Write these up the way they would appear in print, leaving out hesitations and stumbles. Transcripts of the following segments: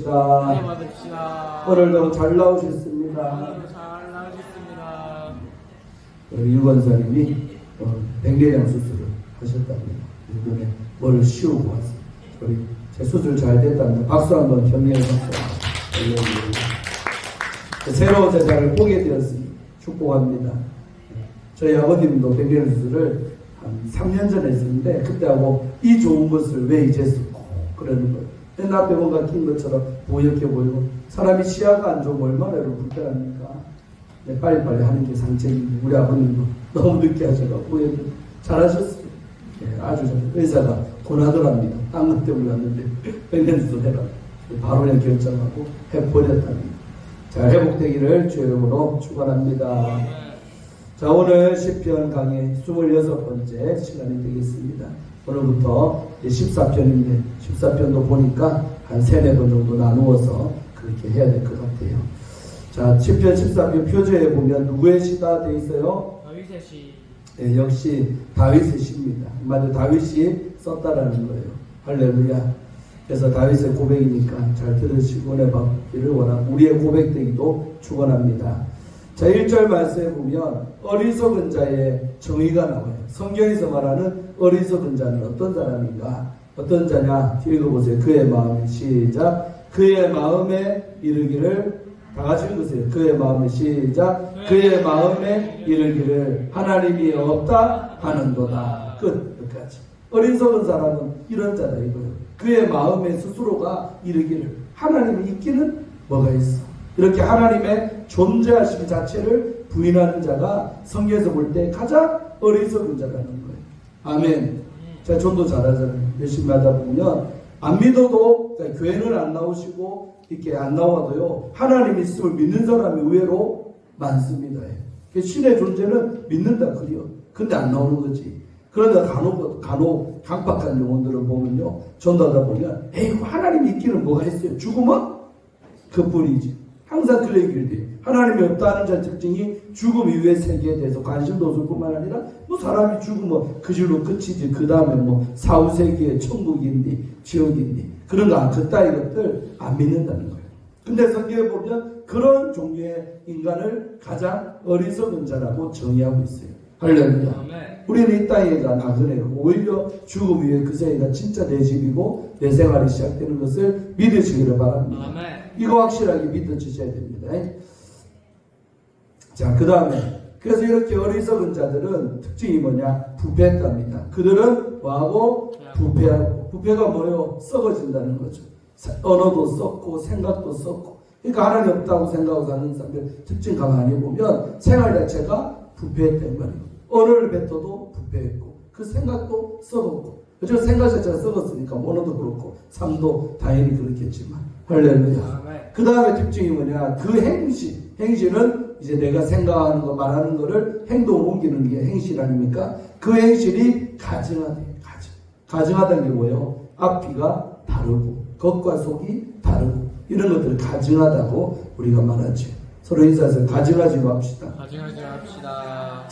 받읍시다. 오늘도 잘 나오셨습니다. 잘 나오셨습니다. 우리 유건사님이 백내장 수술을 하셨답니다. 이번에 머리를 씌우고 왔습니다. 우리 제 수술 잘 됐답니다. 박수 한번 격려해 주세요. 새로운 제자를 보게 되었습니다. 축복합니다. 저희 아버님도 백내장 수술을 한 3년 전에 했었는데 그때하고 이 좋은 것을 왜 이제 쓰고 그러는 거예요. 내 앞에 뭔가 낀 것처럼 보였게 보이고 사람이 시야가 안 좋으면 얼마나 여러분 불편합니까? 빨리빨리 하는 게 상책인데 우리 아버님도 너무 늦게 하셔가지고 잘하셨어요. 예, 아주 잘. 의사가 고나더랍니다. 딴 것 때문에 왔는데 백년수술 해라. 바로 그냥 결정하고 해버렸답니다. 자, 회복되기를 주의 이름으로 축원합니다. 자, 오늘 시편 강의 26번째 시간이 되겠습니다. 오늘부터 14편인데 14편도 보니까 한 3-4번 정도 나누어서 그렇게 해야 될 것 같아요. 자, 10편 14편 표제에 보면 누구의 시다 되어 있어요? 다윗의 시. 네, 역시 다윗의 시입니다. 맞아, 다윗이 썼다라는 거예요. 할렐루야. 그래서 다윗의 고백이니까 잘 들으시고 은혜 받기를 원하고 우리의 고백되기도 축원합니다. 자, 1절 말씀에 보면 어리석은 자의 정의가 나와요. 성경에서 말하는 어리석은 자는 어떤 사람인가? 어떤 자냐? 읽어보세요. 그의 마음에 시작. 그의 마음에 이르기를 다 같이 읽으세요. 그의 마음에 시작. 그의 마음에 이르기를 하나님이 없다 하는도다. 끝. 여기까지. 어리석은 사람은 이런 자다 이거예요. 그의 마음에 스스로가 이르기를 하나님이 있기는 뭐가 있어? 이렇게 하나님의 존재하심 자체를 부인하는 자가 성경에서 볼 때 가장 어리석은 자라는 거예요. 아멘. 제가 전도 잘하잖아요. 열심히 하다 보면 안 믿어도 그러니까 교회는 안 나오시고 이렇게 안 나와도요 하나님 있음을 믿는 사람이 의외로 많습니다. 신의 존재는 믿는다 그래요. 근데 안 나오는 거지. 그러다 간혹 강박한 영혼들을 보면요 전도하다 보면 에이 하나님이 있기는 뭐가 있어요. 죽으면 그뿐이지. 항상 그 얘기를 해요. 하나님이 없다는 자의 특징이 죽음 이후의 세계에 대해서 관심도 없을 뿐만 아니라 뭐 사람이 죽으면 그 줄로 끝이지 그 다음에 뭐 사후세계에 천국인지 지옥인지 그런 거 그따위 것들 안 믿는다는 거예요. 근데 성경에 보면 그런 종류의 인간을 가장 어리석은 자라고 정의하고 있어요. 할렐루야. 우리는 이 땅에가 나그네고 오히려 죽음 이후에 그 세계가 진짜 내 집이고 내 생활이 시작되는 것을 믿으시기를 바랍니다. 아멘. 이거 확실하게 믿어주셔야 됩니다. 자, 그 다음에 그래서 이렇게 어리석은 자들은 특징이 뭐냐? 부패했답니다. 그들은 뭐하고? 부패하고. 부패가 뭐예요? 썩어진다는 거죠. 언어도 썩고 생각도 썩고. 그러니까 하나님 없다고 생각하고 사는 사람들 특징 가만히 보면 생활 자체가 부패했단 말이에요. 언어를 뱉어도 부패했고 그 생각도 썩었고 그저 생각 자체가 썩었으니까 언어도 그렇고 삶도 당연히 그렇겠지만 할렐루야. 그 다음에 특징이 뭐냐? 그 행실은 이제 내가 생각하는 거 말하는 거를 행동으로 옮기는 게 행실 아닙니까? 그 행실이 가증하대. 가증하다는 게 뭐예요? 앞뒤가 다르고 겉과 속이 다르고 이런 것들을 가증하다고 우리가 말하죠. 서로 인사해서 가증하지 맙시다. 가증하지 맙시다.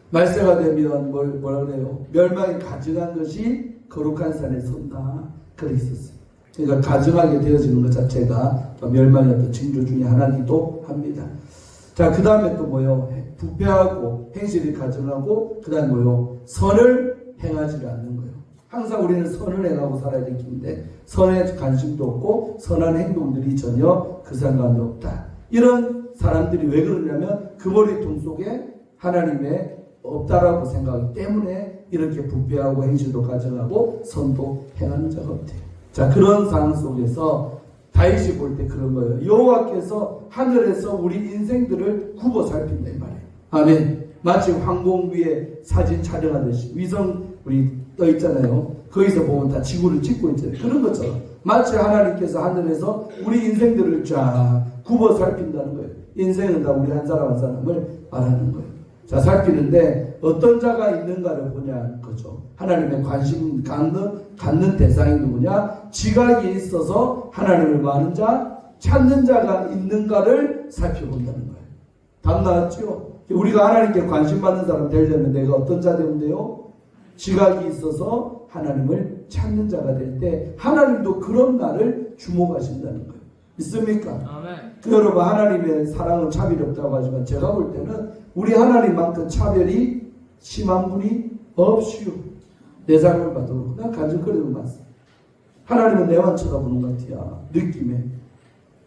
말세가 되면 뭐라 그래요? 멸망이 가증한 것이 거룩한 산에 선다. 그렇게 있었어요. 그러니까 가증하게 되어지는 것 자체가 멸망의 어떤 징조 중에 하나이기도 합니다. 자, 그 다음에 또 뭐요? 부패하고 행실이 가증하고 그 다음에 뭐요? 선을 행하지 않는 거예요. 항상 우리는 선을 행하고 살아야 될 텐데 선에 관심도 없고 선한 행동들이 전혀 그 사람 가운데 없다. 이런 사람들이 왜 그러냐면 그 머리통 속에 하나님의 없다라고 생각하기 때문에 이렇게 부패하고 행실도 가증하고 선도 행하는 자가 없대요. 자, 그런 상황 속에서 다윗이 볼 때 그런 거예요. 여호와께서 하늘에서 우리 인생들을 굽어 살핀다 이 말이에요. 아멘. 마치 항공 위에 사진 촬영하듯이 위성 우리 떠 있잖아요. 거기서 보면 다 지구를 찍고 있잖아요. 그런 것처럼 마치 하나님께서 하늘에서 우리 인생들을 쫙 굽어 살핀다는 거예요. 인생은 다 우리 한 사람 한 사람을 말하는 거예요. 자, 살피는데 어떤 자가 있는가를 보냐는 거죠. 하나님의 관심 갖는 대상이 누구냐? 지각이 있어서 하나님을 많은 자, 찾는 자가 있는가를 살펴본다는 거예요. 답 나왔죠? 우리가 하나님께 관심 받는 사람 되려면 내가 어떤 자 되면 돼요? 지각이 있어서 하나님을 찾는 자가 될 때 하나님도 그런 나를 주목하신다는 거예요. 있습니까? 아멘. 그 여러분 하나님의 사랑은 차별이 없다고 하지만 제가 볼 때는 우리 하나님만큼 차별이 심한 분이 없시오. 내 삶을 봐도 난 간절거리는 것 같습니다. 하나님은 내만 쳐다보는 것 같아요. 느낌에.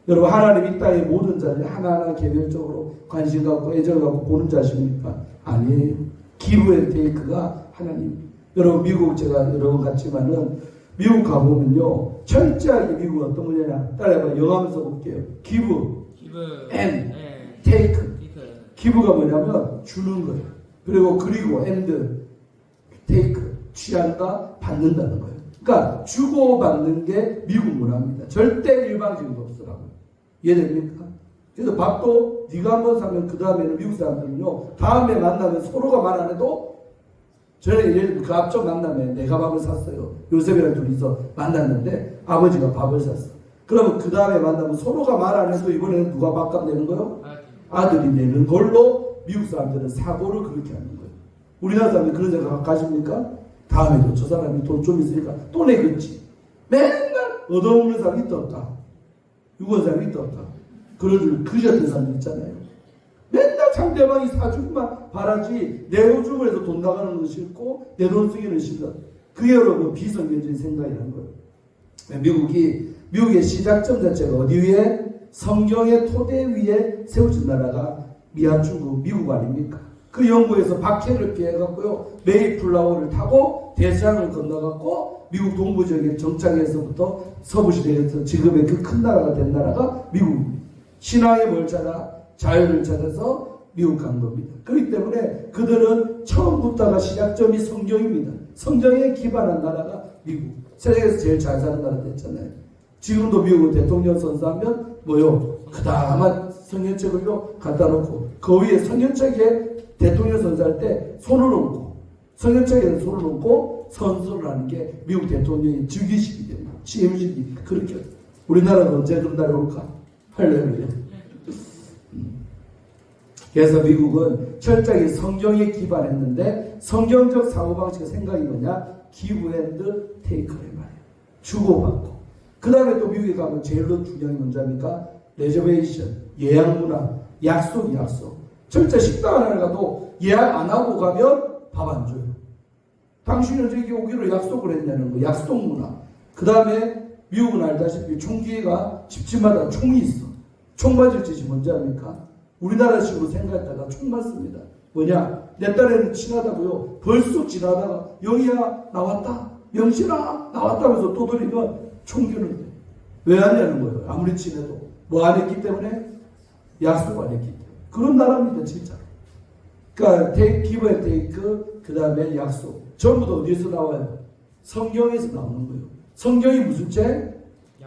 여러분 하나님 이 땅의 모든 자를 하나하나 개별적으로 관심 갖고 애정 갖고 보는 자십니까? 아니에요. 기브 앤 테이크가 하나님. 여러분 미국 제가 여러 번 갔지만은 미국 가보면요 철저하게 미국은 어떤 분야냐 따라해봐. 영화면서 볼게요. 기브 앤 테이크. 기브가 뭐냐면 주는 거예요. 그리고 앤드 테이크 취한다 받는다는 거예요. 그러니까 주고받는 게 미국 문화입니다. 절대 일방적인 거 없더라고요. 이해됩니까? 그래서 밥도 네가 한번 사면 그 다음에는 미국 사람들은요 다음에 만나면 서로가 말 안 해도 저는 예를 들면 그 앞쪽 만남에 내가 밥을 샀어요. 요셉이랑 둘이서 만났는데 아버지가 밥을 샀어. 그러면 그 다음에 만나면 서로가 말 안 해도 이번에는 누가 밥값 내는 거요? 아들이 내는 걸로 미국 사람들은 사고를 그렇게 하는 거예요. 우리나라 사람들이 그런 생각 가십니까? 다음에도 저 사람이 돈 좀 있으니까 또 내겠지. 맨날 얻어먹는 사람이 있다 없다. 유고한 사람이 있다 없다. 그런 줄 그지 같은 사람들 있잖아요. 맨날 상대방이 사주기만 바라지 내 오줌을 해서 돈 나가는 건 싫고 내 돈 쓰기는 싫다. 그게 여러분 비성경적인 생각이라는 거예요. 미국의 시작점 자체가 어디 위에? 성경의 토대 위에 세워진 나라가 미합중국 미국 아닙니까? 그 영국에서 박해를 피해갖고요 메이플라워를 타고 대서양을 건너갖고 미국 동부 지역의 정착에서부터 서부시대에서 지금의 그 큰 나라가 된 나라가 미국입니다. 신앙의 뭘 찾아? 자유를 찾아서 미국 간 겁니다. 그렇기 때문에 그들은 처음부터가 시작점이 성경입니다. 성경에 기반한 나라가 미국. 세계에서 제일 잘 사는 나라 됐잖아요. 지금도 미국은 대통령 선서하면 뭐요? 그다음한 성경책을요 갖다 놓고 그 위에 성경책에 대통령 선서할 때 손을 얹고 성경책에는 손을 얹고 선서를 하는 게 미국 대통령의 즉위식이 됩니다. 취임식이 그렇게. 우리나라는 언제 그런 날이 올까? 할렐루야. 그래서 미국은 철저하게 성경에 기반했는데 성경적 사고방식의 생각이 뭐냐? 기브 앤드 테이크란 말이에요. 주고받고. 그 다음에 또 미국에 가면 제일 중요한 게 뭔지합니까? 레저베이션, 예약 문화, 약속. 철저 식당 하나 가도 예약 안 하고 가면 밥 안 줘요. 당신은 저기 오기로 약속을 했냐는 거, 약속 문화. 그 다음에 미국은 알다시피 총기가 집집마다 총이 있어. 총 맞을 짓이 뭔지 압니까? 우리나라식으로 생각했다가 총 맞습니다. 뭐냐? 내 딸애는 친하다고요. 벌써 지나다가 영희야 나왔다. 명신아 나왔다면서 또돌리면 총기를 돼. 왜 하냐는 거예요. 아무리 친해도. 뭐 안 했기 때문에? 약속 안 했기 때문에. 그런 나라입니다. 진짜. 그러니까 give and take 그 다음에 약속. 전부 다 어디에서 나와요? 성경에서 나오는 거예요. 성경이 무슨 책?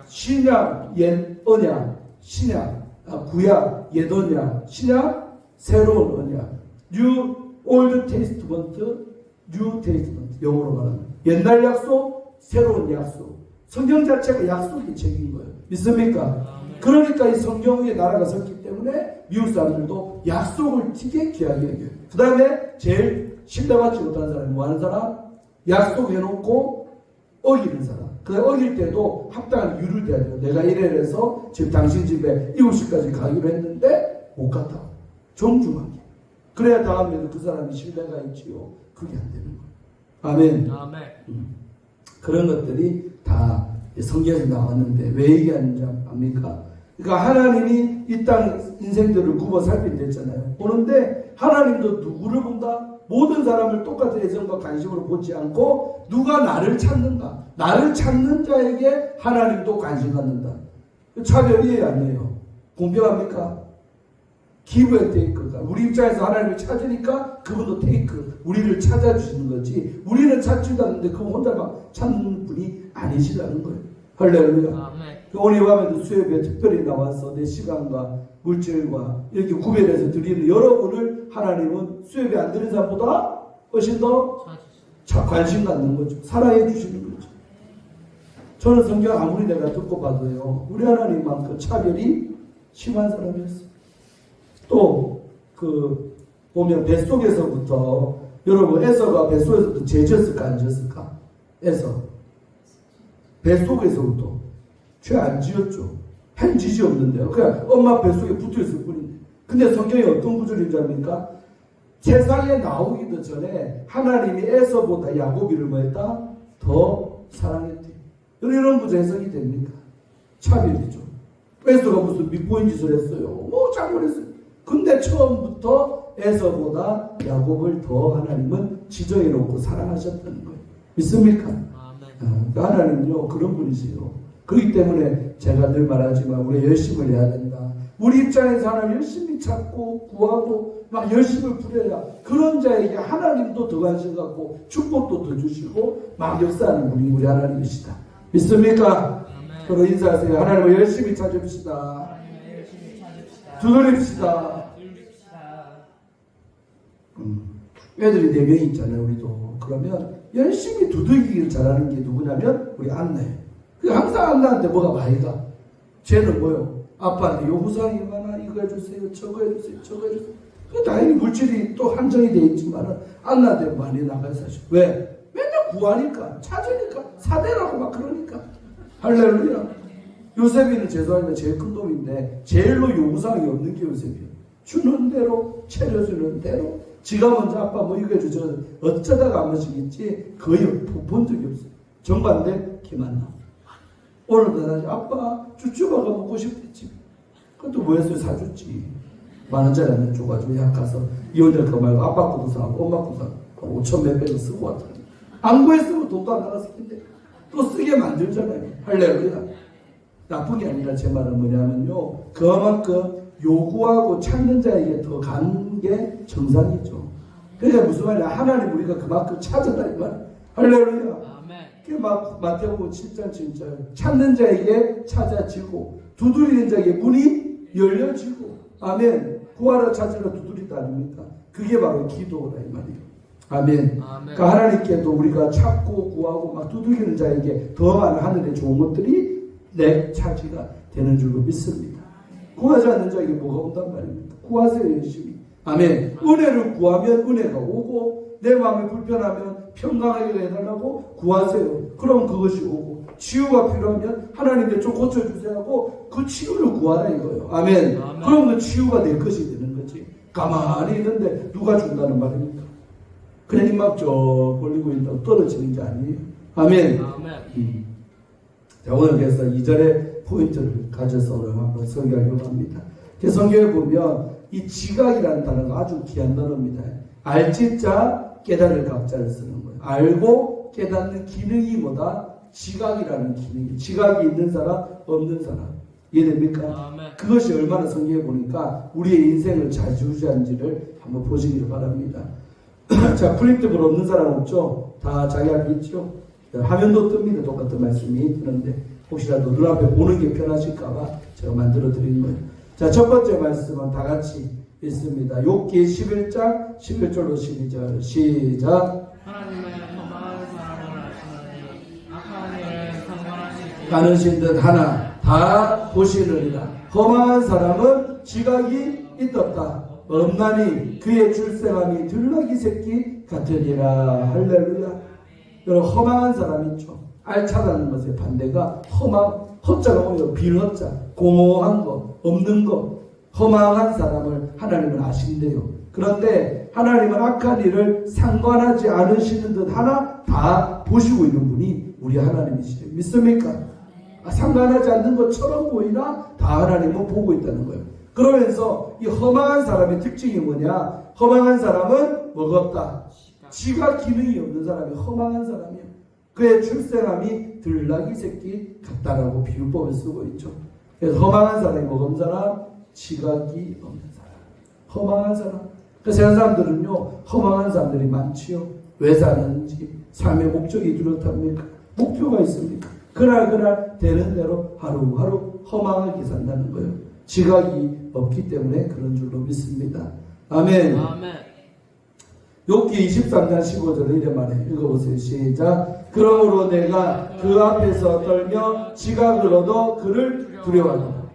신약, 언약, 신약, 구약, 옛 언약, 신약, 새로운 언약. New Old Testament, New Testament. 영어로 말하면 옛날 약속, 새로운 약속. 성경 자체가 약속의 책인 거예요. 믿습니까? 그러니까 이 성경 위에 나라가 섰기 때문에 미국 사람들도 약속을 되게 귀하게 여겨요. 그 다음에 제일 신뢰받지 못하는 사람이 뭐 하는 사람? 약속해놓고 어기는 사람. 그 다음에 어길 때도 합당한 이유를 대야 돼요. 내가 이래 해서 지금 당신 집에 7시까지 가기로 했는데 못 갔다. 정중하게. 그래야 다음에도 그 사람이 신뢰가 있지요. 그게 안 되는 거예요. 아멘. 그런 것들이 다 성경에서 나왔는데 왜 얘기하는지 압니까? 그러니까 하나님이 이 땅 인생들을 굽어 살핀댔잖아요. 보는데 하나님도 누구를 본다? 모든 사람을 똑같은 애정과 관심으로 보지 않고 누가 나를 찾는가? 나를 찾는 자에게 하나님도 관심 갖는다. 차별이에요, 아니에요? 공평합니까? give and take가 우리 입장에서 하나님을 찾으니까 그분도 take 우리를 찾아주시는 거지 우리는 찾지도 않는데 그분 혼자 막 찾는 분이 아니시라는 거예요. 할렐루야. 오늘 밤에도 수요일에 특별히 나와서 내 시간과 물질과 이렇게 구별해서 드리는 여러분을 하나님은 수요일에 안 드리는 사람보다 훨씬 더 관심 갖는 거죠. 사랑해 주시는 거죠. 저는 성경 아무리 내가 듣고 봐도요 우리 하나님만큼 차별이 심한 사람이었어요. 또 보면 뱃속에서부터 여러분 에서가 뱃속에서부터 죄졌을까 안 지었을까? 에서 뱃속에서부터 죄 안 지었죠. 한 짓이 없는데요. 그냥 엄마 뱃속에 붙어있을 뿐인데. 근데 성경이 어떤 구절인 줄 압니까? 세상에 나오기도 전에 하나님이 에서보다 야곱이를 뭐했다? 더 사랑했대. 이런 구절 해석이 됩니까? 차별이죠. 에서가 무슨 밉보인 짓을 했어요. 뭐 잘못했어요. 근데 처음부터 에서보다 야곱을 더 하나님은 지정해 놓고 사랑하셨다는 거예요. 믿습니까? 하나님은요 그런 분이세요. 그렇기 때문에 제가 늘 말하지만 우리 열심을 해야 된다. 우리 입장에서 하나님 열심히 찾고 구하고 막 열심을 부려야 그런 자에게 하나님도 더 관심 갖고 축복도 더 주시고 막 역사하는 분이 우리 하나님이시다. 믿습니까? 서로 인사하세요. 하나님을 열심히 찾읍시다. 두드립시다. 애들이 4명이 있잖아요. 우리도. 그러면 열심히 두들기를 잘하는 게 누구냐면 우리 안나예요. 항상 안나한테 뭐가 많이 가. 쟤는 뭐요? 아빠한테 요구사항이 많아. 이거 해주세요. 저거 해주세요. 저거 해주세요. 다행히 물질이 또 한정이 되어 있지만 안나한테 많이 나가요. 사실. 왜? 맨날 구하니까 찾으니까 사대라고 막 그러니까. 할렐루야. 요셉이는 죄송하지만 제일 큰 놈인데 제일로 요구사항이 없는 게 요셉이에요. 주는 대로 차려주는 대로 지가 먼저 아빠 뭐 이거 해주죠. 어쩌다가 한 번씩 있지 거의 본 적이 없어요. 정반대 김한나. 오늘도 나지 아빠 쭈쭈바가 먹고 싶댔지. 그것도 뭐 했어요? 사줬지. 10,000원짜리 한번 줘가지고 약 가서 이혼될 거 말고 아빠 것도 사고 엄마 것도 사고 5천 몇백을 쓰고 왔더니 안 구했으면 돈도 안 나갔을 텐데 또 쓰게 만들잖아요. 할렐루야. 나쁜 게 아니라 제 말은 뭐냐면요. 그만큼 요구하고 찾는 자에게 더 가는 게 정상이죠. 그러니까 무슨 말이야. 하나님 우리가 그만큼 찾으라 이 말. 할렐루야. 아멘. 막 마태복음 7장 7절 찾는 자에게 찾아지고 두드리는 자에게 문이 열려지고 아멘. 구하러 찾으러 두드린다 아닙니까? 그게 바로 기도라 이 말이에요. 아멘. 그러니까 하나님께도 우리가 찾고 구하고 막 두드리는 자에게 더 많은 하늘의 좋은 것들이 내 차지가 되는 줄로 믿습니다. 구하지 않는 자에게 뭐가 온단 말입니까? 구하세요 열심히. 아멘. 은혜를 구하면 은혜가 오고 내 마음이 불편하면 평강하게 해달라고 구하세요. 그럼 그것이 오고 치유가 필요하면 하나님께 좀 고쳐주세요 하고 그 치유를 구하라 이거예요. 아멘. 그럼 그 치유가 내 것이 되는 거지. 가만히 있는데 누가 준다는 말입니까? 그냥 입막 쩍 벌리고 있다고 떨어지는 게 아니에요. 아멘. 자, 오늘 그래서 2절의 포인트를 가져서 오늘 한번 설교하려고 합니다. 성경에 보면 이 지각이라는 단어가 아주 귀한 단어입니다. 알지자 깨달을 각자를 쓰는 거예요. 알고 깨닫는 기능이 뭐다? 지각이라는 기능이. 지각이 있는 사람, 없는 사람. 이해됩니까? 아멘. 그것이 얼마나 성경에 보니까 우리의 인생을 좌지우지하는지를 한번 보시기를 바랍니다. 자, 프린트볼 없는 사람 없죠? 다 자기 앞에 있죠? 화면도 뜹니다. 똑같은 말씀이 뜨는데 혹시라도 눈앞에 보는 게 편하실까봐 제가 만들어 드린 거예요. 자, 첫 번째 말씀은 다 같이 읽습니다. 욥기 11장 11절로 12절 시작. 하나님은 험한 사람을 아시나니 악한 일을 상관하시지 않으신 듯 하나 다 보시느니라. 험한 사람은 지각이 있었다. 없나니 그의 출생함이 들나귀 새끼 같으니라. 할렐루야. 여러분 허망한 사람 있죠. 알차다는 것의 반대가 허자가 뭐예요? 빌허자, 공허한 거, 없는 거. 허망한 사람을 하나님은 아신대요. 그런데 하나님은 악한 일을 상관하지 않으시는 듯 하나 다 보시고 있는 분이 우리 하나님이시죠. 믿습니까? 상관하지 않는 것처럼 보이나 다 하나님은 보고 있다는 거예요. 그러면서 이 허망한 사람의 특징이 뭐냐? 허망한 사람은 뭐가 없다? 지각 기능이 없는 사람이 허망한 사람이에요. 그의 출생함이 들나귀 새끼 같다라고 비유법을 쓰고 있죠. 그래서 허망한 사람이 뭐가 없는 사람? 지각이 없는 사람. 허망한 사람. 그래서 세상 사람들은요, 허망한 사람들이 많지요. 왜 사는지, 삶의 목적이 뚜렷합니까? 목표가 있습니까? 그날 되는 대로 하루하루 허망하게 산다는 거예요. 지각이 없기 때문에 그런 줄로 믿습니다. 아멘. 아멘. 욥기 23장 15절에 이래 말해. 읽어보세요. 시작. 그러므로 내가 그 앞에서 떨며 지각을 얻어 그를 두려워하노라.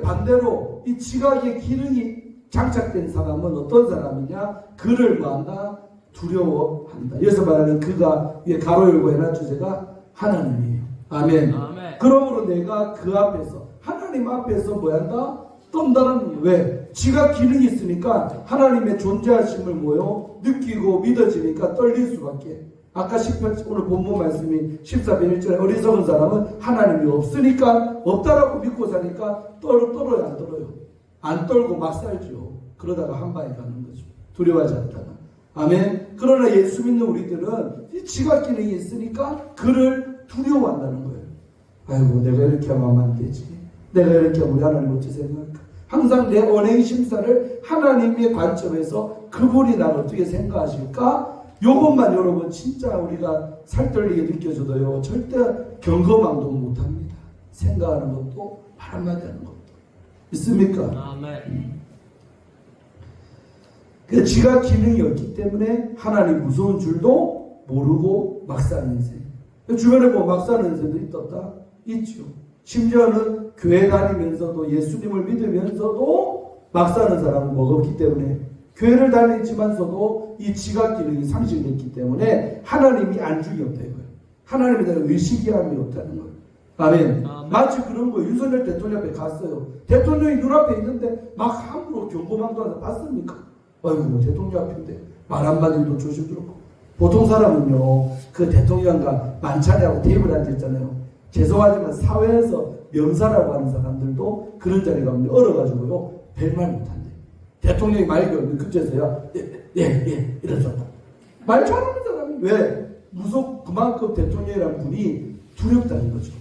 반대로 이 지각의 기능이 장착된 사람은 어떤 사람이냐? 그를 뭐한다? 두려워한다. 여기서 말하는 그가 위에 가로 열고 해놨죠. 제가 하나님이에요. 아멘. 아멘. 그러므로 내가 그 앞에서 하나님 하나님 앞에서 뭐 한다? 떤다는 왜? 지가 기능이 있으니까 하나님의 존재하심을 뭐요? 느끼고 믿어지니까 떨릴 수밖에. 아까 18, 오늘 본문 말씀이 14편 1절에 어리석은 사람은 하나님이 없으니까 없다라고 믿고 사니까 떨어요 안 떨어요? 안 떨고 막 살죠. 그러다가 한 방에 가는 거죠. 두려워하지 않다가. 아멘. 그러나 예수 믿는 우리들은 이 지각 기능이 있으니까 그를 두려워한다는 거예요. 아이고 내가 이렇게 하면 안 되지. 내가 이렇게 하면 우리 하나님 어찌 생각할까? 항상 내 언행 심사를 하나님의 관점에서 그분이 나를 어떻게 생각하실까? 요것만 여러분 진짜 우리가 살떨리게 느껴져도요 절대 경거망도 못합니다. 생각하는 것도 말 한마디 하는 것도. 있습니까? 아멘. 그 지각 기능이 없기 때문에 하나님 무서운 줄도 모르고 막 사는 인생. 주변에 보면 막 사는 인생도 있었다? 있죠. 심지어는 교회 다니면서도 예수님을 믿으면서도 막 사는 사람은 뭐가 없기 때문에 교회를 다니지만서도 이 지각 기능이 상실됐기 때문에 하나님이 안중이 없다 이거예요. 하나님에 대한 의식이함이 없다는 거예요. 아멘. 마치 그런 거예요. 윤석열 대통령 앞에 갔어요. 대통령이 눈앞에 있는데 막 함부로 경고망도 하나 봤습니까? 아이고 대통령 앞인데 말 한마디도 조심스럽고. 보통 사람은요 그 대통령과 만찬하고 테이블에 앉아있잖아요. 죄송하지만 사회에서 명사라고 하는 사람들도 그런 자리에 가면 얼어가지고요 별말 못한대. 대통령이 말 걸면 그제서야 예 이러잖아. 말 잘하는 사람이 왜? 그만큼 대통령이라는 분이 두렵다는 거죠.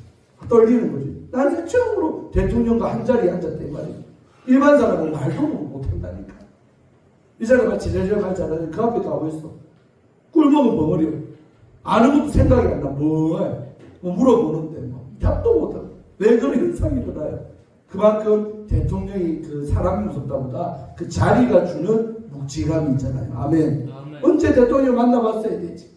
떨리는 거죠. 나는 처음으로 대통령과 한 자리에 앉았대 말이에요. 일반 사람은 말도 못한다니까. 이 사람이 지레지레 가잖아요. 그 앞에 가고 있어. 꿀먹은 벙어리요. 아는 것도 생각이 안 나. 뭐 물어보는데 답도 못하고. 왜 그런 현상이 일어나요? 그만큼 대통령이 그 사람이 무섭다보다 그 자리가 주는 묵직함이 있잖아요. 아멘. 언제 대통령 만나봤어야 되지.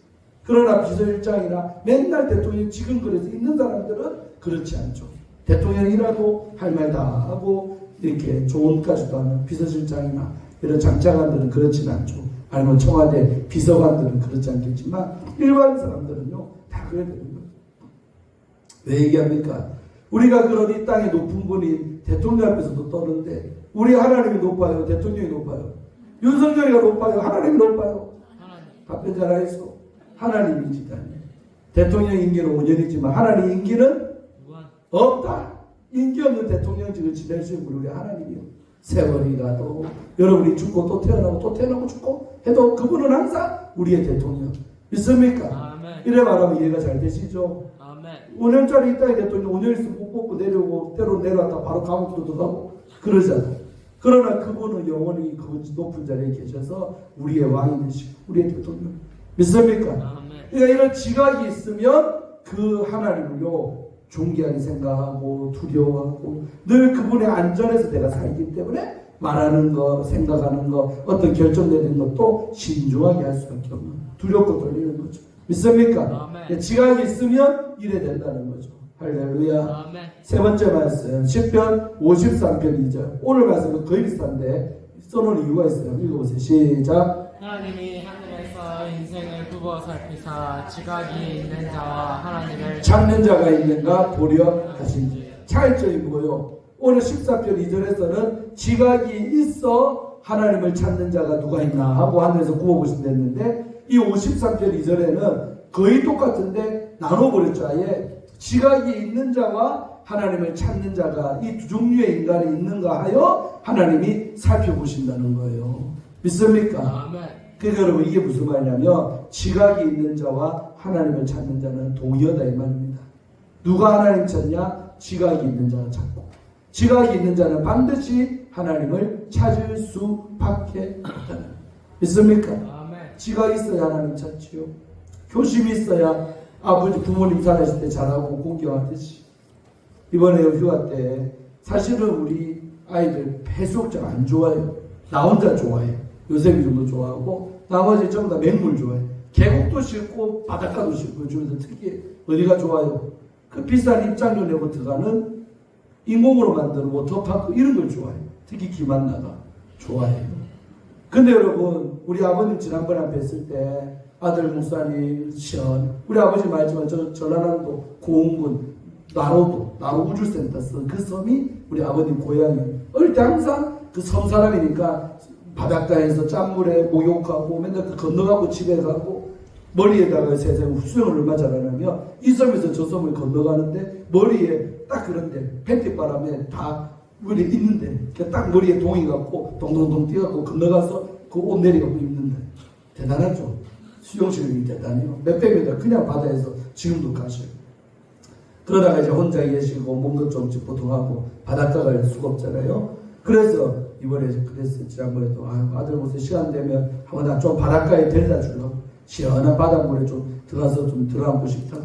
그러나 비서실장이나 맨날 대통령 지금 그래서 있는 사람들은 그렇지 않죠. 대통령이라도 할 말 다 하고 이렇게 조언까지도 하는 비서실장이나 이런 장차관들은 그렇지는 않죠. 아니면 청와대 비서관들은 그렇지 않겠지만 일반 사람들은요 다 그래야 되는 거예요. 왜 얘기합니까? 우리가 그런 이 땅의 높은 분이 대통령 앞에서도 떠는데 우리 하나님이 높아요? 대통령이 높아요? 윤석열이가 높아요? 하나님이 높아요? 답변 잘 하겠어. 하나님 인기다. 대통령 임기는 5년이지만 하나님 임기는 없다. 임기 없는 대통령직을 지낼 수 있는 우리 하나님이요. 세월이 가도 여러분이 죽고 또 태어나고 또 태어나고 죽고 해도 그분은 항상 우리의 대통령. 있습니까? 아멘. 이래 말하면 이해가 잘 되시죠? 아멘. 5년짜리 이 땅의 대통령 5년 있으면 못 뽑고 내려오고 때로 내려왔다 바로 감옥도 들어가고 그러잖아요. 그러나 그분은 영원히 그 높은 자리에 계셔서 우리의 왕이 되시고 우리의 대통령. 믿습니까? 아멘. 그러니까 이런 지각이 있으면 그 하나님을요 존귀하게 생각하고 두려워하고 늘 그분의 안전에서 내가 살기 때문에 말하는 거, 생각하는 거, 어떤 결정 내리는 것도 신중하게 할 수밖에 없는 두렵고 떨리는 거죠. 믿습니까? 아멘. 지각이 있으면 이래 된다는 거죠. 할렐루야. 아멘. 세 번째 말씀 10편 53편 2절. 오늘 말씀은 거의 비슷한데 써놓은 이유가 있어요. 읽어보세요. 시작. 하나님이 하늘에서 인생을 굽어 살피사 지각이 있는 자와 하나님을 찾는 자가 있는가 보려 하신지. 차이점이 뭐요? 오늘 14편 2절에서는 지각이 있어 하나님을 찾는 자가 누가 있나 하고 하늘에서 구워보신다 했는데 이 53편 2절에는 거의 똑같은데 나눠버렸죠. 아예 지각이 있는 자와 하나님을 찾는 자가 이 두 종류의 인간이 있는가 하여 하나님이 살펴보신다는 거예요. 믿습니까? 아멘. 그러니까 여러분 이게 무슨 말이냐면 지각이 있는 자와 하나님을 찾는 자는 동의하다 이 말입니다. 누가 하나님 찾냐? 지각이 있는 자가 찾고 지각이 있는 자는 반드시 하나님을 찾을 수밖에 없다는 믿습니까? 아멘. 지각이 있어야 하나님 찾지요. 효심이 있어야 아버지 부모님 살아있을 때 잘하고 공경하듯이. 이번에 휴가 때 사실은 우리 아이들 해수욕장 안 좋아해요. 나 혼자 좋아해요. 요셉이 좀 더 좋아하고 나머지 전부 다 맹물 좋아해요. 계곡도 싫고 바닷가도 싫고 요즘에도 특히 어디가 좋아요? 그 비싼 입장료 내고 들어가는 인공으로 만든 워터파크 이런 걸 좋아해요. 특히 김한나가 좋아해요. 근데 여러분 우리 아버님 지난번에 뵀을 때 아들 목사님 시원 우리 아버지 말했지만 저 전라남도 고흥군 나로 우주센터 쓴 그 섬이 우리 아버님 고향이. 어릴 때 항상 그 섬 사람이니까 바닷가에서 짠물에 목욕하고 맨날 건너가고 집에 가고 머리에다가 세상 수영을 얼마 잘하냐면 이 섬에서 저 섬을 건너가는데 머리에 딱 그런데 팬티바람에 다 물이 있는데 딱 머리에 동이 갖고 동동동 뛰어갖고 건너가서 그 옷 내려갖고 입는다. 대단하죠. 수영실이 대단해요. 몇백 미터 그냥 바다에서 지금도 가셔요. 그러다가 이제 혼자 계시고 몸도 좀 찌뿌둥하고 바닷가 갈 수가 없잖아요. 그래서 이번에 그랬어요. 지난번에도 아들 모습 시간 되면 한번 나 좀 바닷가에 데려다 주려고 시원한 바닷물에 좀 들어가서 좀 들어앉고 싶다.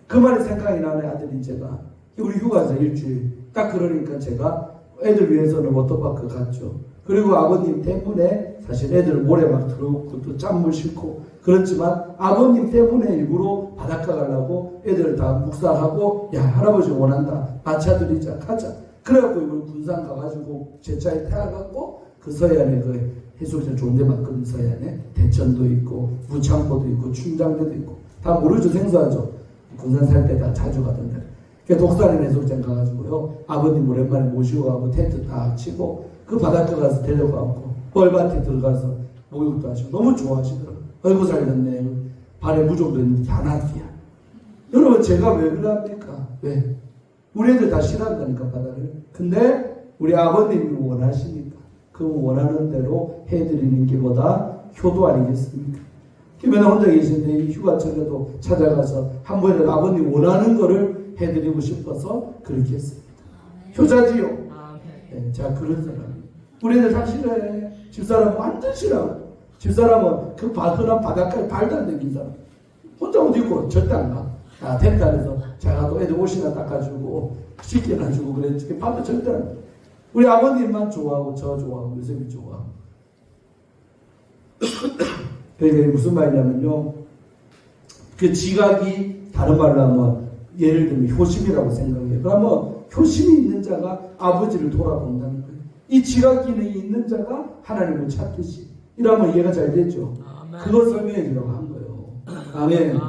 그 말이 생각이 나네. 아들이 제가 우리 휴가자 일주일 딱 그러니까 제가 애들 위해서는 워터파크 갔죠. 그리고 아버님 때문에 사실 애들 모래 막 들어오고 또 짠물 싣고 그렇지만 아버님 때문에 일부러 바닷가 가려고 애들 다 묵살하고 야 할아버지 원한다 마차들이자 가자. 그래갖고 이걸 군산 가가지고 제 차에 태워갖고 그 서해안에 그 해수욕장 좋은 데 많거든. 서해안에 대천도 있고 무창포도 있고 춘장대도 있고 다 모르죠. 생소하죠. 군산 살 때 다 자주 가던데. 독산에 해수욕장 가가지고요 아버님 오랜만에 모시고 가고 텐트 다 치고 그 바닷가 가서 데려가고 뻘밭에 들어가서 목욕도 하시고 너무 좋아하시더라고요. 아이고 살렸네. 발에 무좀도 있는데 다 낫디야. 여러분 제가 왜 그럽니까? 왜? 우리 애들 다 싫어한다니까 바다를. 근데 우리 아버님이 원하시니까 그 원하는 대로 해드리는 게 보다 효도 아니겠습니까? 맨날 혼자 계신데 이 휴가철에도 찾아가서 한 번이라도 아버님 원하는 거를 해드리고 싶어서 그렇게 했습니다. 효자지요. 네, 자 그런 사람. 우리 애들 다 싫어해. 집사람 완전 싫어. 집사람은 그 흔한 바닷가에 발도 안 댕긴 사람. 혼자 옷 입고 절대 안 가. 텐트 안에서 제가 또 애들 옷이나 닦아주고 씻겨놔주고 그랬지. 밥도 절대 안 가. 우리 아버님만 좋아하고 저 좋아하고 요셉이 좋아하고. 그러니까 무슨 말이냐면요. 그 지각이 다른 말로 하면 예를 들면 효심이라고 생각해요. 그러면 효심이 있는 자가 아버지를 돌아본다는 거예요. 이 지각 기능이 있는 자가 하나님을 찾듯이. 이러면 이해가 잘 되죠. 그걸 설명해 주려고 한 거예요. 아멘.